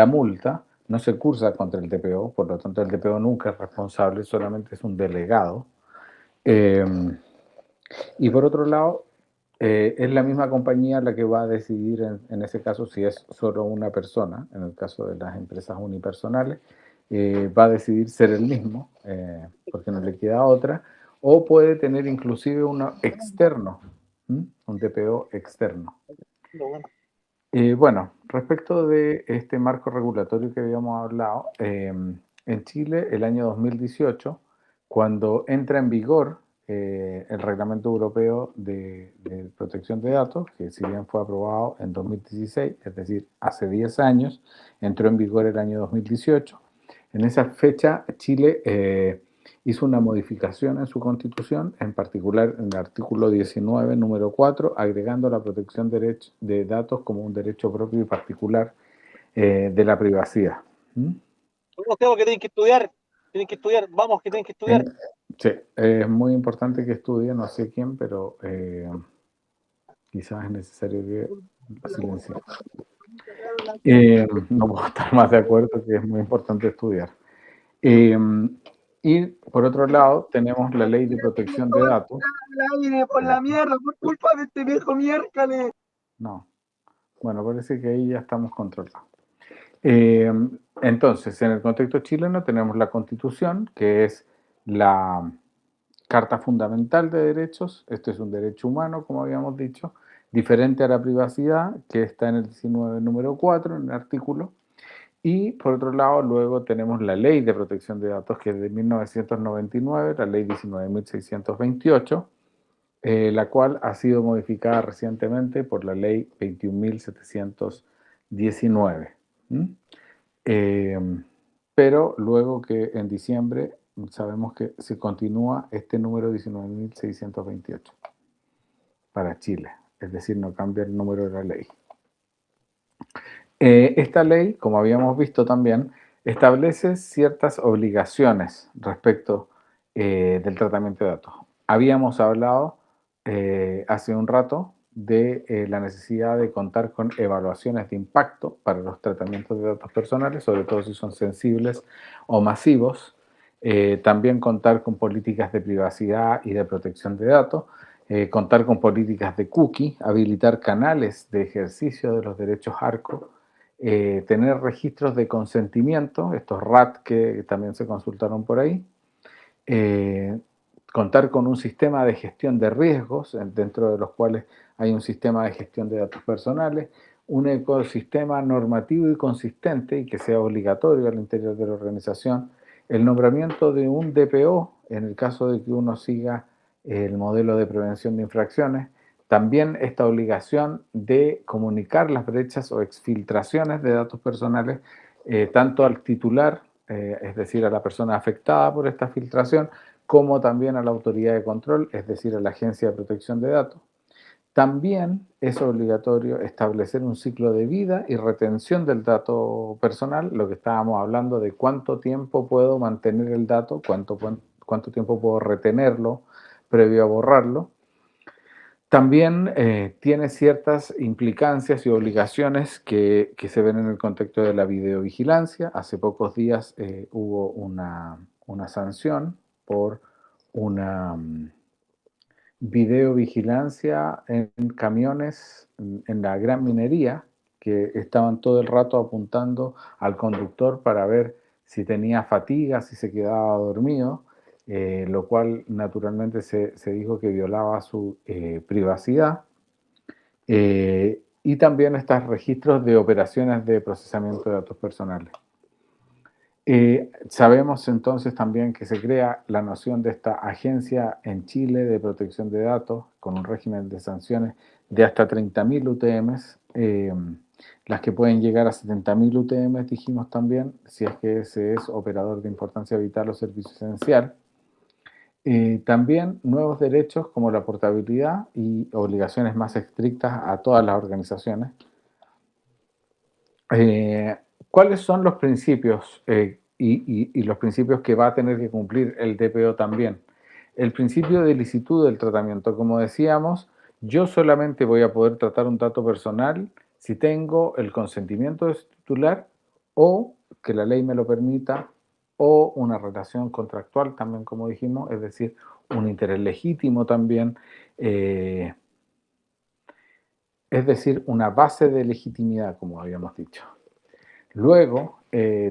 multa, no se cursa contra el DPO, por lo tanto el DPO nunca es responsable, solamente es un delegado. Y por otro lado, es la misma compañía la que va a decidir en ese caso si es solo una persona, en el caso de las empresas unipersonales, va a decidir ser el mismo, porque no le queda otra, o puede tener inclusive uno externo, un DPO externo. Bueno, respecto de este marco regulatorio que habíamos hablado, en Chile el año 2018, cuando entra en vigor el Reglamento Europeo de Protección de Datos, que si bien fue aprobado en 2016, es decir, hace 10 años, entró en vigor el año 2018. En esa fecha Chile hizo una modificación en su constitución, en particular en el artículo 19, número 4, agregando la protección de datos como un derecho propio y particular de la privacidad. Tengo que tienen que estudiar, vamos, que tienen que estudiar. Sí, es muy importante que estudie, no sé quién, pero quizás es necesario que silencie. No puedo estar más de acuerdo que es muy importante estudiar. Y por otro lado, tenemos la ley de protección de datos. Por la mierda, por culpa de este viejo miércoles. No. Bueno, parece que ahí ya estamos controlados. Entonces, en el contexto chileno tenemos la Constitución, que es la Carta Fundamental de Derechos. Este es un derecho humano, como habíamos dicho, diferente a la privacidad, que está en el 19, número 4, en el artículo. Y por otro lado, luego tenemos la Ley de Protección de Datos, que es de 1999, la Ley 19.628, la cual ha sido modificada recientemente por la Ley 21.719. Pero luego que en diciembre sabemos que se continúa este número 19.628 para Chile, es decir, no cambia el número de la ley. Esta ley, como habíamos visto también, establece ciertas obligaciones respecto del tratamiento de datos. Habíamos hablado hace un rato de la necesidad de contar con evaluaciones de impacto para los tratamientos de datos personales, sobre todo si son sensibles o masivos. También contar con políticas de privacidad y de protección de datos. Contar con políticas de cookie, habilitar canales de ejercicio de los derechos ARCO, tener registros de consentimiento, estos RAT que también se consultaron por ahí, contar con un sistema de gestión de riesgos, dentro de los cuales hay un sistema de gestión de datos personales, un ecosistema normativo y consistente y que sea obligatorio al interior de la organización, el nombramiento de un DPO en el caso de que uno siga el modelo de prevención de infracciones, también esta obligación de comunicar las brechas o exfiltraciones de datos personales tanto al titular, es decir, a la persona afectada por esta filtración, como también a la autoridad de control, es decir, a la Agencia de Protección de Datos. También es obligatorio establecer un ciclo de vida y retención del dato personal, lo que estábamos hablando de cuánto tiempo puedo mantener el dato, cuánto tiempo puedo retenerlo previo a borrarlo. También tiene ciertas implicancias y obligaciones que se ven en el contexto de la videovigilancia. Hace pocos días hubo una sanción por una videovigilancia en camiones en la gran minería, que estaban todo el rato apuntando al conductor para ver si tenía fatiga, si se quedaba dormido, lo cual naturalmente se dijo que violaba su privacidad. Y también estos registros de operaciones de procesamiento de datos personales. Sabemos entonces también que se crea la noción de esta agencia en Chile de protección de datos con un régimen de sanciones de hasta 30.000 UTMs, las que pueden llegar a 70.000 UTMs, dijimos también, si es que ese es operador de importancia vital o servicio esencial. También nuevos derechos como la portabilidad y obligaciones más estrictas a todas las organizaciones. ¿Cuáles son los principios y los principios que va a tener que cumplir el DPO también? El principio de licitud del tratamiento. Como decíamos, yo solamente voy a poder tratar un dato personal si tengo el consentimiento de su titular o que la ley me lo permita o una relación contractual también, como dijimos, es decir, un interés legítimo también, es decir, una base de legitimidad, como habíamos dicho. Luego,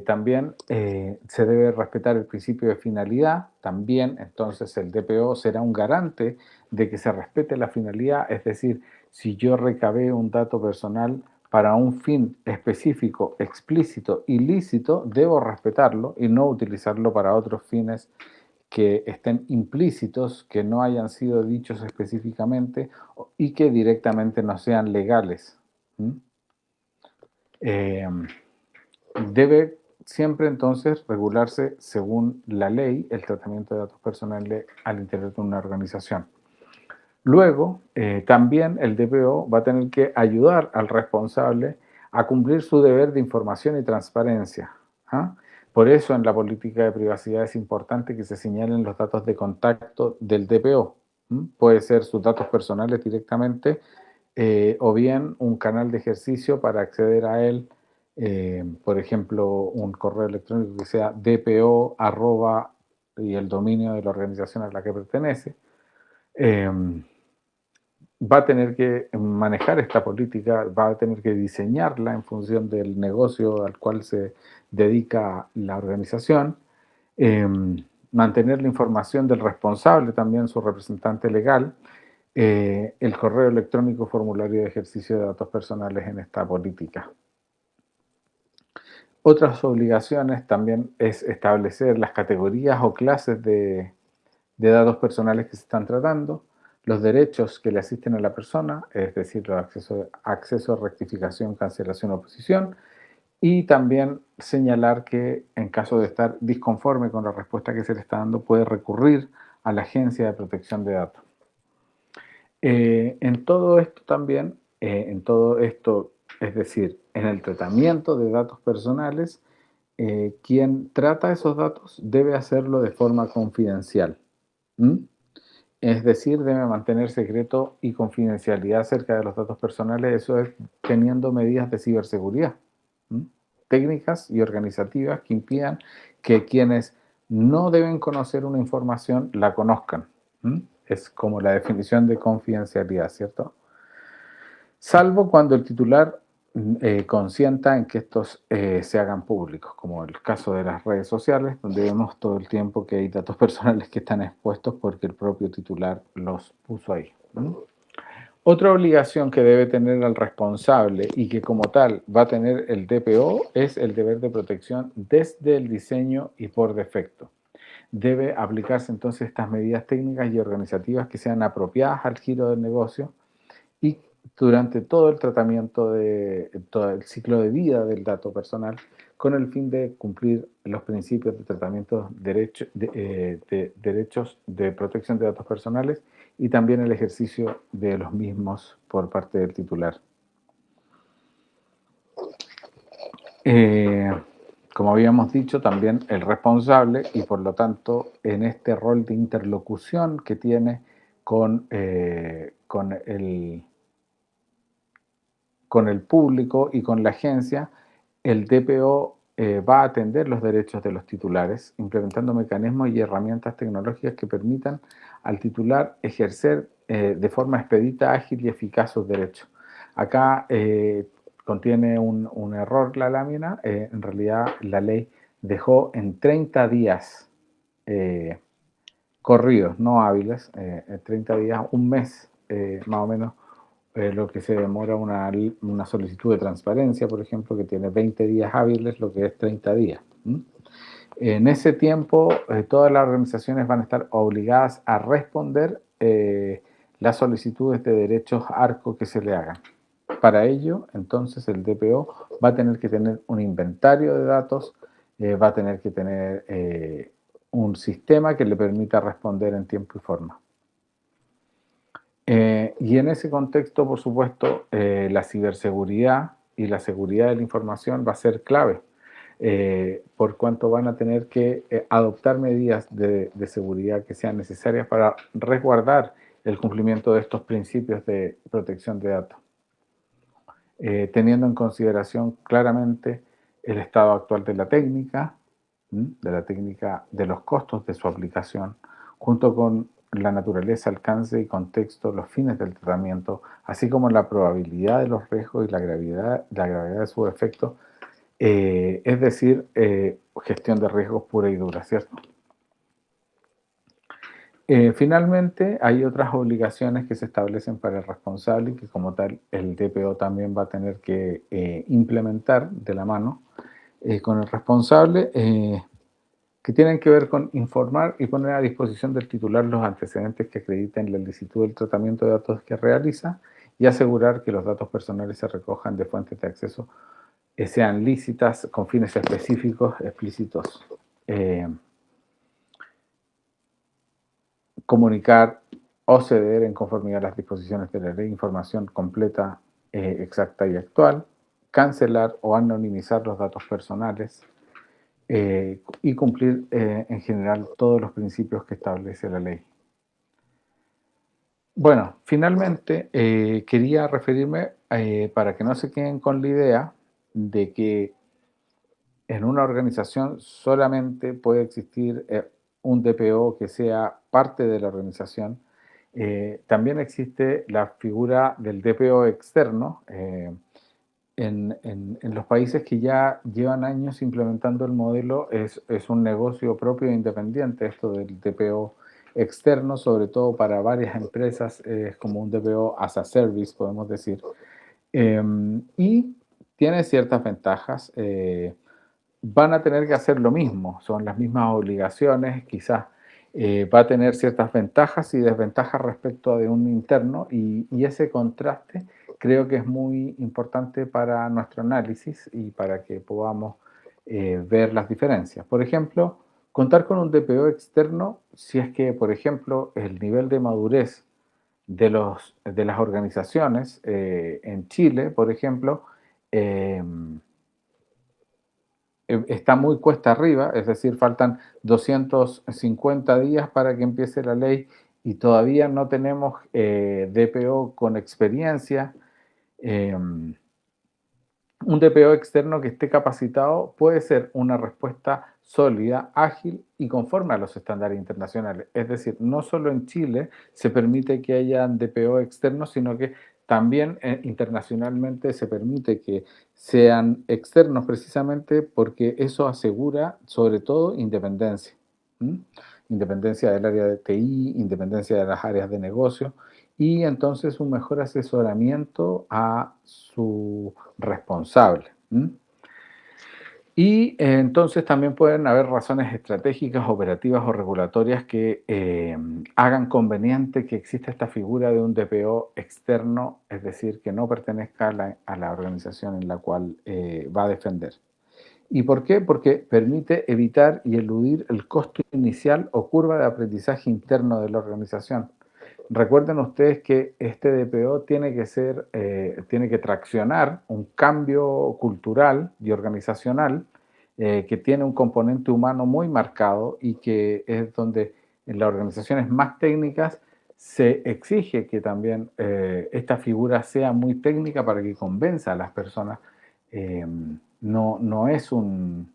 también se debe respetar el principio de finalidad. También, entonces, el DPO será un garante de que se respete la finalidad. Es decir, si yo recabé un dato personal para un fin específico, explícito, ilícito, debo respetarlo y no utilizarlo para otros fines que estén implícitos, que no hayan sido dichos específicamente y que directamente no sean legales. Debe siempre entonces regularse según la ley el tratamiento de datos personales al interior de una organización. Luego, también el DPO va a tener que ayudar al responsable a cumplir su deber de información y transparencia. Por eso en la política de privacidad es importante que se señalen los datos de contacto del DPO. Puede ser sus datos personales directamente o bien un canal de ejercicio para acceder a él. Por ejemplo, un correo electrónico que sea dpo@ y el dominio de la organización a la que pertenece. Va a tener que manejar esta política, va a tener que diseñarla en función del negocio al cual se dedica la organización, mantener la información del responsable, también su representante legal, el correo electrónico, formulario de ejercicio de datos personales en esta política. Otras obligaciones también es establecer las categorías o clases de datos personales que se están tratando, los derechos que le asisten a la persona, es decir, los acceso a rectificación, cancelación o oposición, y también señalar que en caso de estar disconforme con la respuesta que se le está dando, puede recurrir a la Agencia de Protección de Datos. En todo esto también, es decir, en el tratamiento de datos personales, quien trata esos datos debe hacerlo de forma confidencial. Es decir, debe mantener secreto y confidencialidad acerca de los datos personales, eso es teniendo medidas de ciberseguridad, técnicas y organizativas que impidan que quienes no deben conocer una información la conozcan. Es como la definición de confidencialidad, ¿cierto? Salvo cuando el titular consienta en que estos se hagan públicos, como el caso de las redes sociales, donde vemos todo el tiempo que hay datos personales que están expuestos porque el propio titular los puso ahí. Otra obligación que debe tener el responsable y que como tal va a tener el DPO es el deber de protección desde el diseño y por defecto. Debe aplicarse entonces estas medidas técnicas y organizativas que sean apropiadas al giro del negocio y durante todo el tratamiento de todo el ciclo de vida del dato personal con el fin de cumplir los principios de tratamiento de derechos de protección de datos personales y también el ejercicio de los mismos por parte del titular. Como habíamos dicho, también el responsable y por lo tanto en este rol de interlocución que tiene con el público y con la agencia, el DPO va a atender los derechos de los titulares, implementando mecanismos y herramientas tecnológicas que permitan al titular ejercer de forma expedita, ágil y eficaz sus derechos. Acá contiene un error la lámina. En realidad la ley dejó en 30 días corridos, no hábiles, 30 días, un mes más o menos, lo que se demora una solicitud de transparencia, por ejemplo, que tiene 20 días hábiles, lo que es 30 días. En ese tiempo, todas las organizaciones van a estar obligadas a responder las solicitudes de derechos ARCO que se le hagan. Para ello, entonces, el DPO va a tener que tener un inventario de datos, va a tener que tener un sistema que le permita responder en tiempo y forma. Y en ese contexto, por supuesto, la ciberseguridad y la seguridad de la información va a ser clave, por cuanto van a tener que adoptar medidas de seguridad que sean necesarias para resguardar el cumplimiento de estos principios de protección de datos, teniendo en consideración claramente el estado actual de la técnica, de los costos de su aplicación, junto con la naturaleza, alcance y contexto, los fines del tratamiento, así como la probabilidad de los riesgos y la gravedad de sus efectos, es decir, gestión de riesgos pura y dura, ¿cierto? Finalmente, hay otras obligaciones que se establecen para el responsable y que como tal el DPO también va a tener que implementar de la mano con el responsable, que tienen que ver con informar y poner a disposición del titular los antecedentes que acrediten la licitud del tratamiento de datos que realiza y asegurar que los datos personales se recojan de fuentes de acceso sean lícitas con fines específicos explícitos. Comunicar o ceder en conformidad a las disposiciones de la ley información completa, exacta y actual, cancelar o anonimizar los datos personales, y cumplir en general todos los principios que establece la ley. Bueno, finalmente quería referirme para que no se queden con la idea de que en una organización solamente puede existir un DPO que sea parte de la organización. También existe la figura del DPO externo. En los países que ya llevan años implementando el modelo, es un negocio propio e independiente esto del DPO externo, sobre todo para varias empresas, es como un DPO as a service, podemos decir. Y tiene ciertas ventajas. Van a tener que hacer lo mismo, son las mismas obligaciones, quizás va a tener ciertas ventajas y desventajas respecto de un interno, y ese contraste creo que es muy importante para nuestro análisis y para que podamos ver las diferencias. Por ejemplo, contar con un DPO externo, si es que, por ejemplo, el nivel de madurez de las organizaciones en Chile, por ejemplo, está muy cuesta arriba, es decir, faltan 250 días para que empiece la ley y todavía no tenemos DPO con experiencia. Un DPO externo que esté capacitado puede ser una respuesta sólida, ágil y conforme a los estándares internacionales. Es decir, no solo en Chile se permite que haya DPO externos, sino que también internacionalmente se permite que sean externos, precisamente porque eso asegura sobre todo independencia. Independencia del área de TI, independencia de las áreas de negocio y entonces un mejor asesoramiento a su responsable. Y entonces también pueden haber razones estratégicas, operativas o regulatorias que hagan conveniente que exista esta figura de un DPO externo, es decir, que no pertenezca a la organización en la cual va a defender. ¿Y por qué? Porque permite evitar y eludir el costo inicial o curva de aprendizaje interno de la organización. Recuerden ustedes que este DPO tiene que traccionar un cambio cultural y organizacional que tiene un componente humano muy marcado y que es donde en las organizaciones más técnicas se exige que también esta figura sea muy técnica para que convenza a las personas. No es un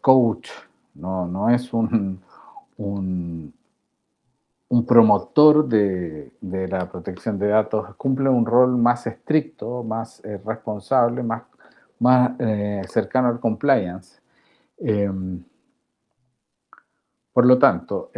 coach, no es un un promotor de la protección de datos cumple un rol más estricto, más responsable, más cercano al compliance. Por lo tanto,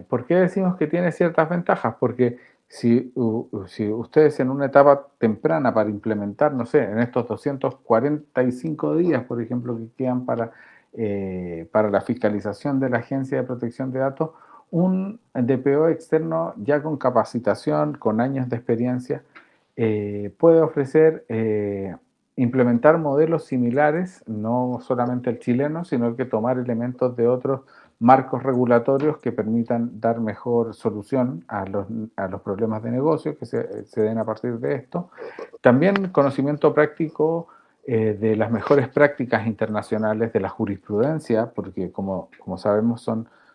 ¿por qué decimos que tiene ciertas ventajas? Porque si ustedes en una etapa temprana para implementar, no sé, en estos 245 días, por ejemplo, que quedan para la fiscalización de la Agencia de Protección de Datos, un DPO externo ya con capacitación, con años de experiencia, puede ofrecer implementar modelos similares, no solamente el chileno, sino que tomar elementos de otros marcos regulatorios que permitan dar mejor solución a los problemas de negocio que se den a partir de esto. También conocimiento práctico de las mejores prácticas internacionales de la jurisprudencia, porque como sabemos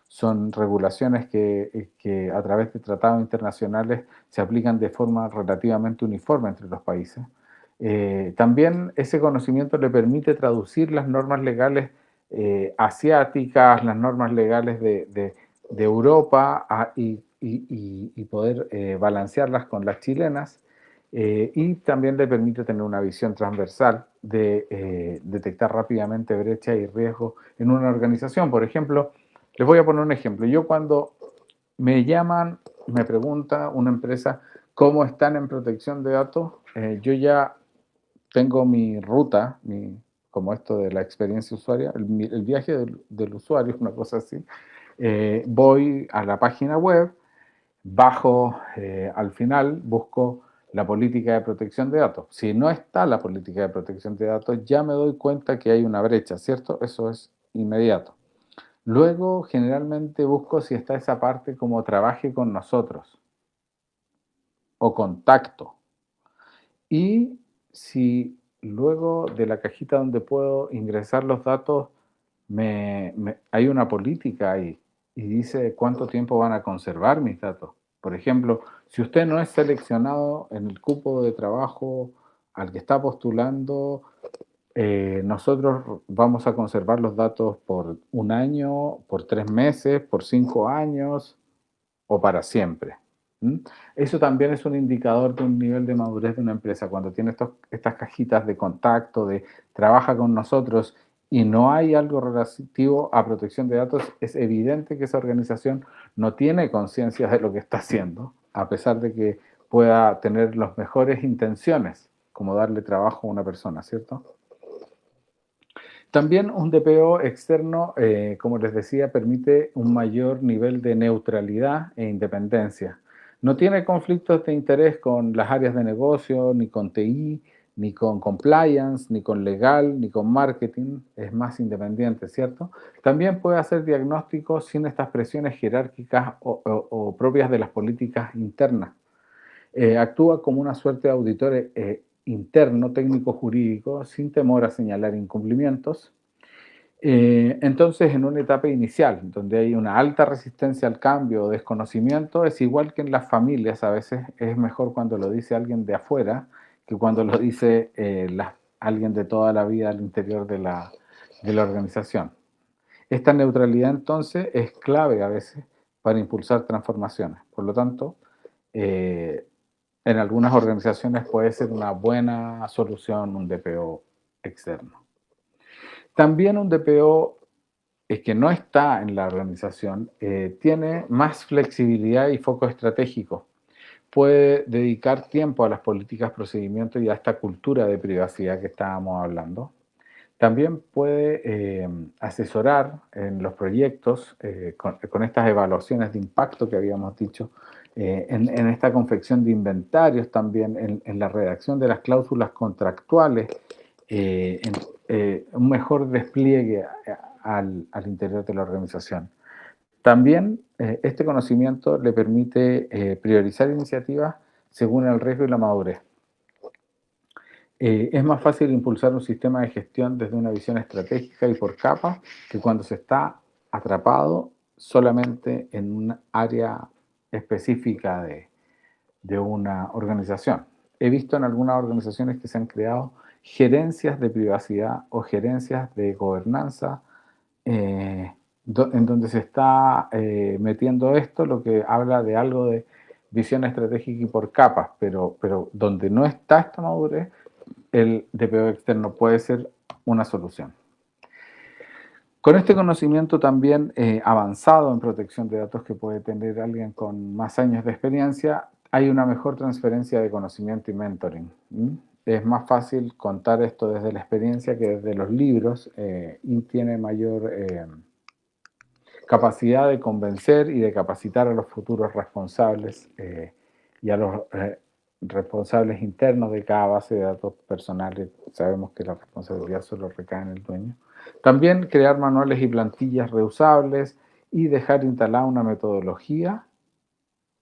son regulaciones que a través de tratados internacionales se aplican de forma relativamente uniforme entre los países. También ese conocimiento le permite traducir las normas legales asiáticas, las normas legales de Europa y poder balancearlas con las chilenas, y también le permite tener una visión transversal de detectar rápidamente brechas y riesgos en una organización. Por ejemplo, les voy a poner un ejemplo. Yo cuando me llaman, me pregunta una empresa cómo están en protección de datos, yo ya tengo mi ruta, como esto de la experiencia usuaria, el viaje del usuario, una cosa así. Voy a la página web, bajo al final, busco la política de protección de datos. Si no está la política de protección de datos, ya me doy cuenta que hay una brecha, ¿cierto? Eso es inmediato. Luego, generalmente busco si está esa parte como trabaje con nosotros o contacto. Y si luego de la cajita donde puedo ingresar los datos, hay una política ahí y dice cuánto tiempo van a conservar mis datos. Por ejemplo, si usted no es seleccionado en el cupo de trabajo al que está postulando, nosotros vamos a conservar los datos por 1 año, por 3 meses, por 5 años o para siempre. Eso también es un indicador de un nivel de madurez de una empresa. Cuando tiene estas cajitas de contacto, de trabaja con nosotros y no hay algo relativo a protección de datos, es evidente que esa organización no tiene conciencia de lo que está haciendo, a pesar de que pueda tener las mejores intenciones, como darle trabajo a una persona, ¿cierto? También un DPO externo, como les decía, permite un mayor nivel de neutralidad e independencia. No tiene conflictos de interés con las áreas de negocio, ni con TI, ni con compliance, ni con legal, ni con marketing. Es más independiente, ¿cierto? También puede hacer diagnósticos sin estas presiones jerárquicas o propias de las políticas internas. Actúa como una suerte de auditor interno, técnico jurídico, sin temor a señalar incumplimientos. Entonces, en una etapa inicial, donde hay una alta resistencia al cambio o desconocimiento, es igual que en las familias, a veces es mejor cuando lo dice alguien de afuera que cuando lo dice alguien de toda la vida al interior de la organización. Esta neutralidad, entonces, es clave a veces para impulsar transformaciones. Por lo tanto, en algunas organizaciones puede ser una buena solución un DPO externo. También un DPO que no está en la organización tiene más flexibilidad y foco estratégico. Puede dedicar tiempo a las políticas, procedimientos y a esta cultura de privacidad que estábamos hablando. También puede asesorar en los proyectos con estas evaluaciones de impacto que habíamos dicho, en esta confección de inventarios también, en la redacción de las cláusulas contractuales, un mejor despliegue al interior de la organización. También este conocimiento le permite priorizar iniciativas según el riesgo y la madurez. Es más fácil impulsar un sistema de gestión desde una visión estratégica y por capas que cuando se está atrapado solamente en un área específica de una organización. He visto en algunas organizaciones que se han creado gerencias de privacidad o gerencias de gobernanza en donde se está metiendo esto, lo que habla de algo de visión estratégica y por capas, pero donde no está esta madurez, el DPO externo puede ser una solución. Con este conocimiento también avanzado en protección de datos que puede tener alguien con más años de experiencia, hay una mejor transferencia de conocimiento y mentoring. Es más fácil contar esto desde la experiencia que desde los libros y tiene mayor capacidad de convencer y de capacitar a los futuros responsables y a los responsables internos de cada base de datos personales. Sabemos que la responsabilidad solo recae en el dueño. También crear manuales y plantillas reusables y dejar instalada una metodología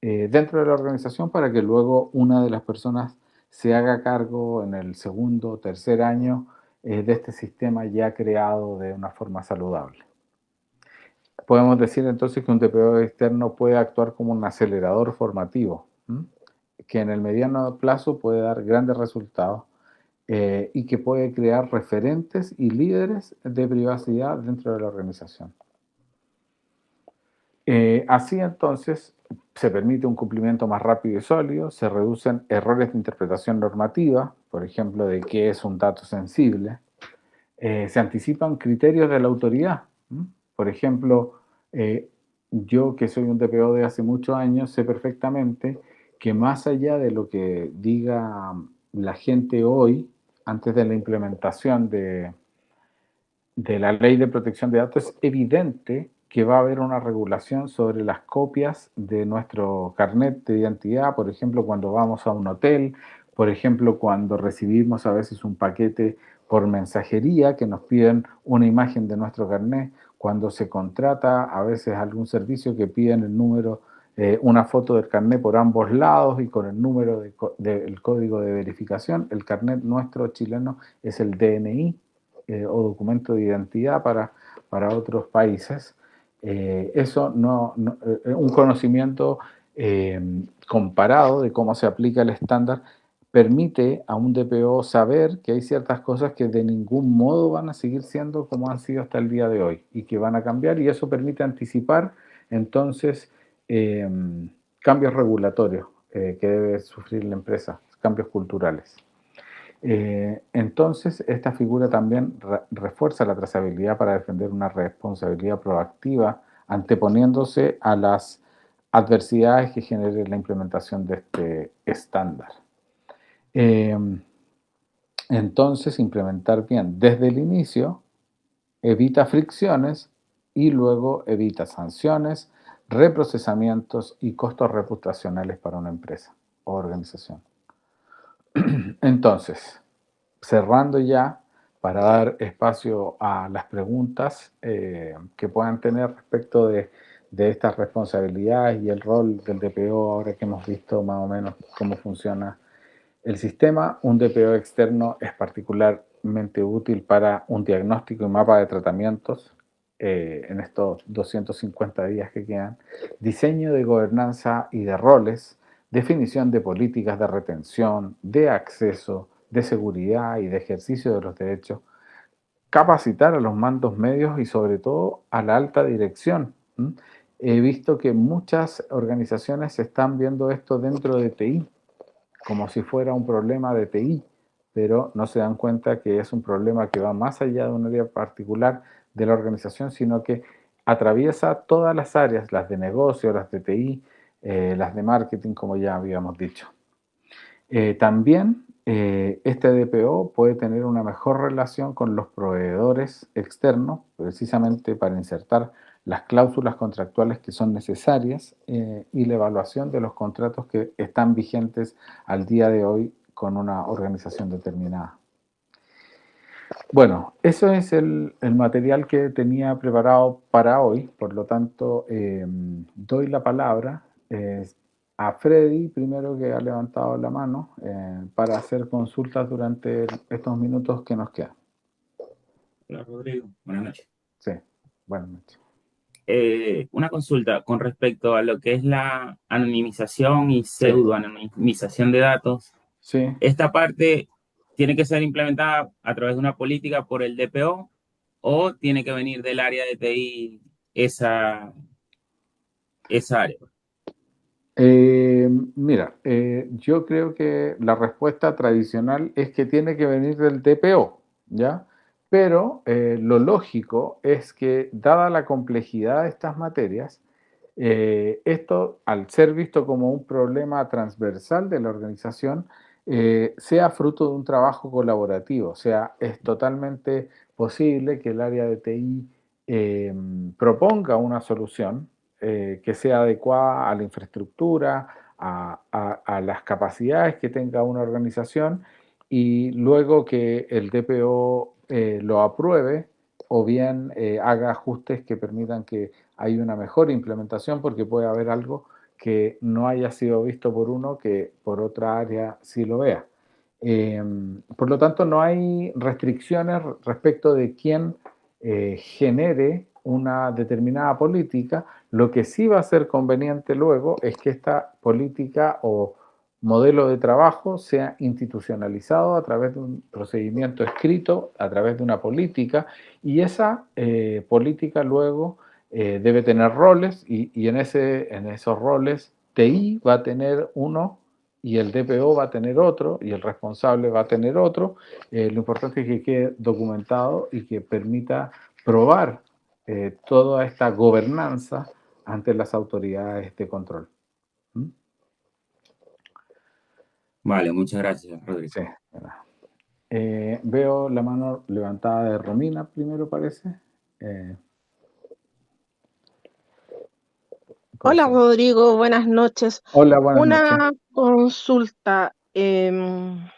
dentro de la organización para que luego una de las personas se haga cargo en el segundo o tercer año de este sistema ya creado de una forma saludable. Podemos decir entonces que un DPO externo puede actuar como un acelerador formativo, que en el mediano plazo puede dar grandes resultados y que puede crear referentes y líderes de privacidad dentro de la organización. Así entonces se permite un cumplimiento más rápido y sólido, se reducen errores de interpretación normativa, por ejemplo, de qué es un dato sensible, se anticipan criterios de la autoridad. Por ejemplo, yo que soy un DPO de hace muchos años, sé perfectamente que más allá de lo que diga la gente hoy, antes de la implementación de la ley de protección de datos, es evidente que va a haber una regulación sobre las copias de nuestro carnet de identidad, por ejemplo, cuando vamos a un hotel, por ejemplo, cuando recibimos a veces un paquete por mensajería que nos piden una imagen de nuestro carnet, cuando se contrata a veces algún servicio que piden el número, una foto del carnet por ambos lados y con el número del código de verificación. El carnet nuestro chileno es el DNI, o documento de identidad para otros países. Eso un conocimiento comparado de cómo se aplica el estándar permite a un DPO saber que hay ciertas cosas que de ningún modo van a seguir siendo como han sido hasta el día de hoy y que van a cambiar, y eso permite anticipar entonces cambios regulatorios que debe sufrir la empresa, cambios culturales. Entonces, esta figura también refuerza la trazabilidad para defender una responsabilidad proactiva, anteponiéndose a las adversidades que genere la implementación de este estándar. Entonces, implementar bien desde el inicio evita fricciones y luego evita sanciones, reprocesamientos y costos reputacionales para una empresa o organización. Entonces, cerrando ya para dar espacio a las preguntas que puedan tener respecto de estas responsabilidades y el rol del DPO, ahora que hemos visto más o menos cómo funciona el sistema. Un DPO externo es particularmente útil para un diagnóstico y mapa de tratamientos en estos 250 días que quedan, diseño de gobernanza y de roles, definición de políticas de retención, de acceso, de seguridad y de ejercicio de los derechos, capacitar a los mandos medios y sobre todo a la alta dirección. He visto que muchas organizaciones están viendo esto dentro de TI, como si fuera un problema de TI, pero no se dan cuenta que es un problema que va más allá de un área particular de la organización, sino que atraviesa todas las áreas, las de negocio, las de TI, las de marketing, como ya habíamos dicho. También este DPO puede tener una mejor relación con los proveedores externos, precisamente para insertar las cláusulas contractuales que son necesarias y la evaluación de los contratos que están vigentes al día de hoy con una organización determinada. Bueno, eso es el material que tenía preparado para hoy, por lo tanto doy la palabra a Freddy, primero, que ha levantado la mano, para hacer consultas durante estos minutos que nos quedan. Hola Rodrigo, buenas noches. Sí, buenas noches. Una consulta con respecto a lo que es la anonimización y pseudo-anonimización de datos. Sí. ¿Esta parte tiene que ser implementada a través de una política por el DPO o tiene que venir del área de TI esa área? Mira, yo creo que la respuesta tradicional es que tiene que venir del TPO, ¿ya? Pero lo lógico es que, dada la complejidad de estas materias, esto, al ser visto como un problema transversal de la organización, sea fruto de un trabajo colaborativo. O sea, es totalmente posible que el área de TI proponga una solución que sea adecuada a la infraestructura, a las capacidades que tenga una organización, y luego que el DPO lo apruebe o bien haga ajustes que permitan que haya una mejor implementación, porque puede haber algo que no haya sido visto por uno que por otra área sí lo vea. Por lo tanto, no hay restricciones respecto de quién genere una determinada política. Lo que sí va a ser conveniente luego es que esta política o modelo de trabajo sea institucionalizado a través de un procedimiento escrito, a través de una política, y esa política luego debe tener roles, y en esos roles TI va a tener uno y el DPO va a tener otro y el responsable va a tener otro. Lo importante es que quede documentado y que permita probar toda esta gobernanza ante las autoridades de control. ¿Mm? Vale, muchas gracias, Rodrigo. Sí. Veo la mano levantada de Romina primero, parece. Hola Rodrigo, buenas noches. Hola, buenas noches. Una consulta. En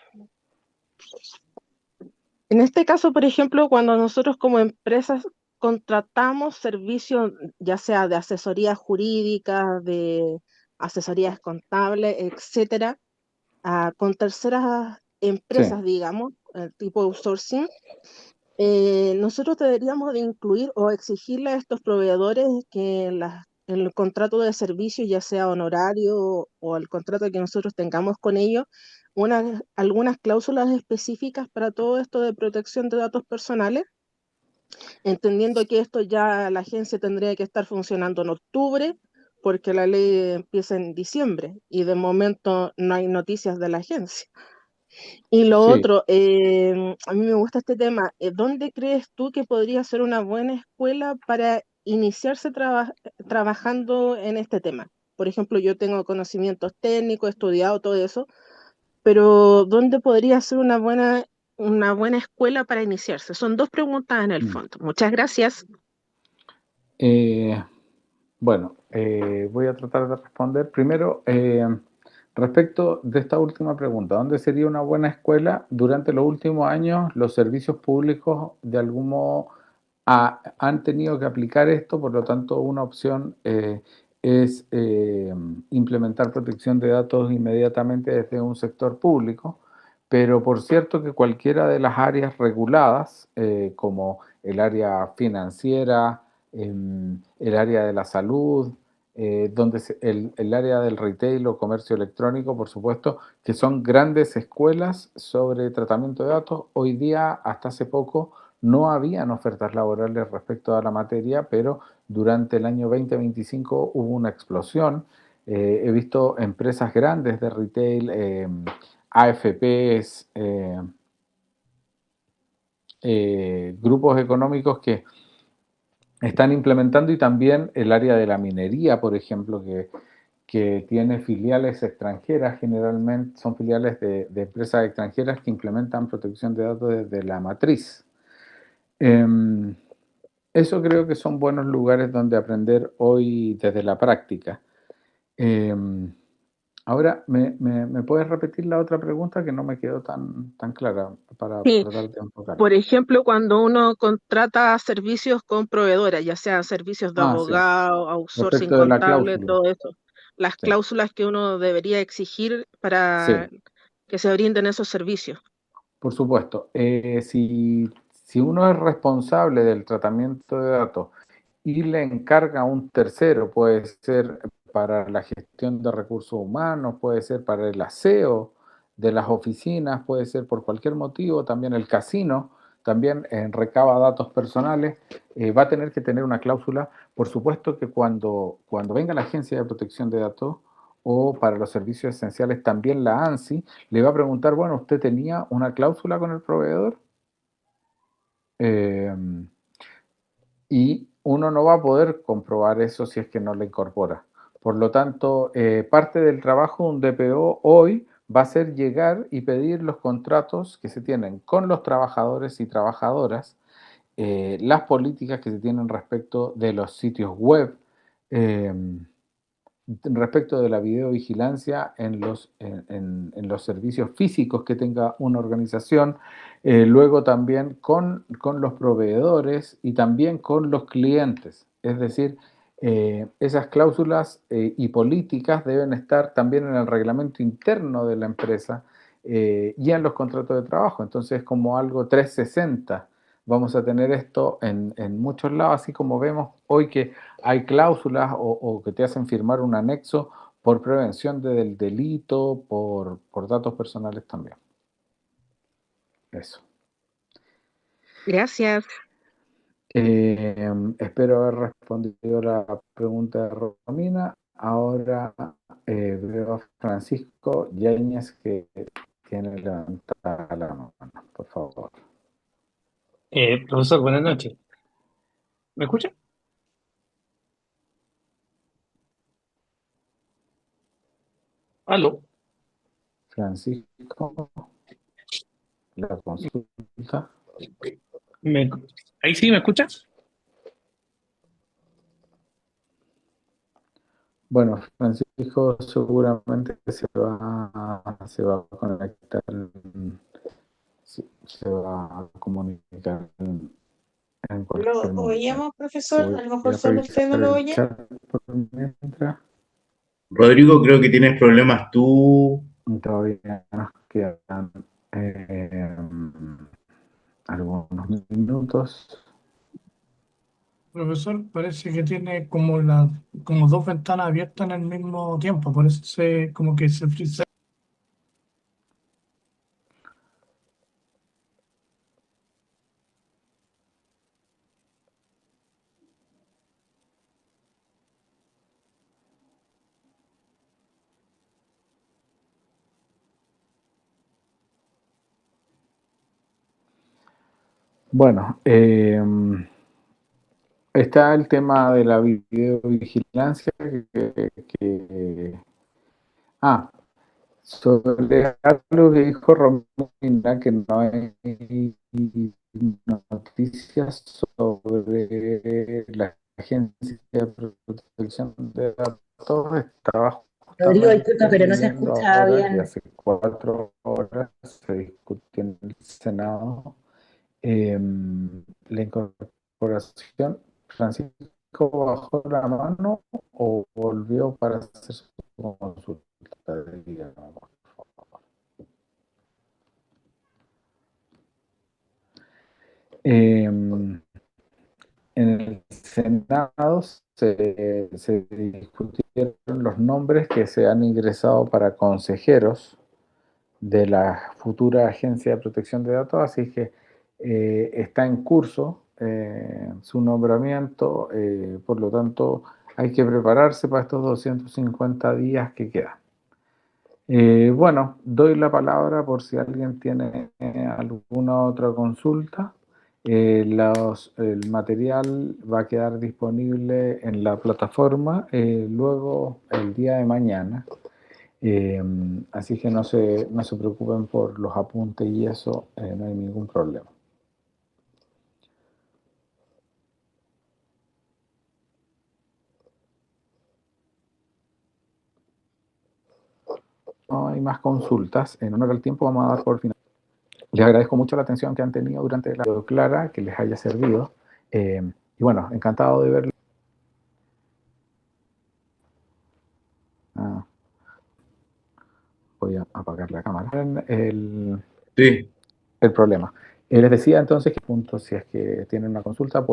este caso, por ejemplo, cuando nosotros como empresas contratamos servicios, ya sea de asesoría jurídica, de asesorías contables, etcétera, con terceras empresas, Sí. digamos, tipo outsourcing, nosotros deberíamos de incluir o exigirle a estos proveedores que en el contrato de servicio, ya sea honorario o el contrato que nosotros tengamos con ellos, algunas cláusulas específicas para todo esto de protección de datos personales, entendiendo que esto ya la agencia tendría que estar funcionando en octubre, porque la ley empieza en diciembre y de momento no hay noticias de la agencia. Y lo Sí. otro, a mí me gusta este tema. ¿Dónde crees tú que podría ser una buena escuela para iniciarse trabajando en este tema? Por ejemplo, yo tengo conocimientos técnicos, he estudiado todo eso, pero ¿dónde podría ser una buena escuela para iniciarse? Son dos preguntas en el fondo. Muchas gracias. Bueno, voy a tratar de responder. Primero, respecto de esta última pregunta, ¿dónde sería una buena escuela? Durante los últimos años, los servicios públicos de algún modo han tenido que aplicar esto, por lo tanto, una opción es implementar protección de datos inmediatamente desde un sector público, pero por cierto que cualquiera de las áreas reguladas, como el área financiera, el área de la salud, el área del retail o comercio electrónico, por supuesto, que son grandes escuelas sobre tratamiento de datos. Hoy día, hasta hace poco, no habían ofertas laborales respecto a la materia, pero durante el año 2025 hubo una explosión. He visto empresas grandes de retail, AFPs, grupos económicos que están implementando, y también el área de la minería, por ejemplo, que tiene filiales extranjeras, generalmente son filiales de empresas extranjeras que implementan protección de datos desde la matriz. Eso creo que son buenos lugares donde aprender hoy desde la práctica. Ahora, ¿me puedes repetir la otra pregunta que no me quedó tan clara para Sí. tratar de enfocar? Por ejemplo, cuando uno contrata servicios con proveedoras, ya sean servicios de Sí. abogado, outsourcing Respecto de la contable, cláusula. todo eso, las Sí. cláusulas que uno debería exigir para Sí. que se brinden esos servicios. Por supuesto. Si uno es responsable del tratamiento de datos y le encarga a un tercero, puede ser para la gestión de recursos humanos, puede ser para el aseo de las oficinas, puede ser por cualquier motivo, también el casino también recaba datos personales, va a tener que tener una cláusula. Por supuesto que cuando venga la Agencia de Protección de Datos o para los servicios esenciales también la ANSI, le va a preguntar, bueno, ¿usted tenía una cláusula con el proveedor? Y uno no va a poder comprobar eso si es que no la incorpora. Por lo tanto, parte del trabajo de un DPO hoy va a ser llegar y pedir los contratos que se tienen con los trabajadores y trabajadoras, las políticas que se tienen respecto de los sitios web, respecto de la videovigilancia en los servicios físicos que tenga una organización, luego también con los proveedores y también con los clientes. Es decir, esas cláusulas y políticas deben estar también en el reglamento interno de la empresa y en los contratos de trabajo. Entonces es como algo 360. Vamos a tener esto en muchos lados, así como vemos hoy que hay cláusulas o que te hacen firmar un anexo por prevención del delito, por datos personales también. Eso. Gracias. Espero haber respondido la pregunta de Romina. Ahora veo a Francisco Yáñez que tiene levantada la mano, por favor. Profesor, buenas noches. ¿Me escucha? ¿Aló? Francisco, la consulta. ¿Ahí sí me escucha? Bueno, Francisco seguramente se va a conectar, se va a comunicar en cualquier ¿Lo momento. oíamos, profesor? A lo Voy mejor a solo usted no revisar lo el oye. chat por mientras. Rodrigo, creo que tienes problemas tú. Todavía nos quedan algunos minutos. Profesor, parece que tiene como dos ventanas abiertas en el mismo tiempo, por eso como que se frisa. Bueno, está el tema de la videovigilancia sobre algo que dijo Romina, que no hay noticias sobre la Agencia de Protección de Datos. Estaba Rodrigo, disculpa, justamente pero no se viendo escucha ahora que bien. hace 4 horas se discutió en el Senado la incorporación. Francisco bajó la mano o volvió para hacer su consulta. Dígame, por favor. En el Senado se discutieron los nombres que se han ingresado para consejeros de la futura Agencia de Protección de Datos, así que está en curso su nombramiento, por lo tanto hay que prepararse para estos 250 días que quedan. Bueno, doy la palabra por si alguien tiene alguna otra consulta. El material va a quedar disponible en la plataforma luego el día de mañana. Así que no se preocupen por los apuntes y eso, no hay ningún problema. No hay más consultas. En honor al tiempo vamos a dar por final. Les agradezco mucho la atención que han tenido durante la video clara, que les haya servido. Y bueno, encantado de verlo. Voy a apagar la cámara. Sí. El problema. Les decía entonces que punto, si es que tienen una consulta,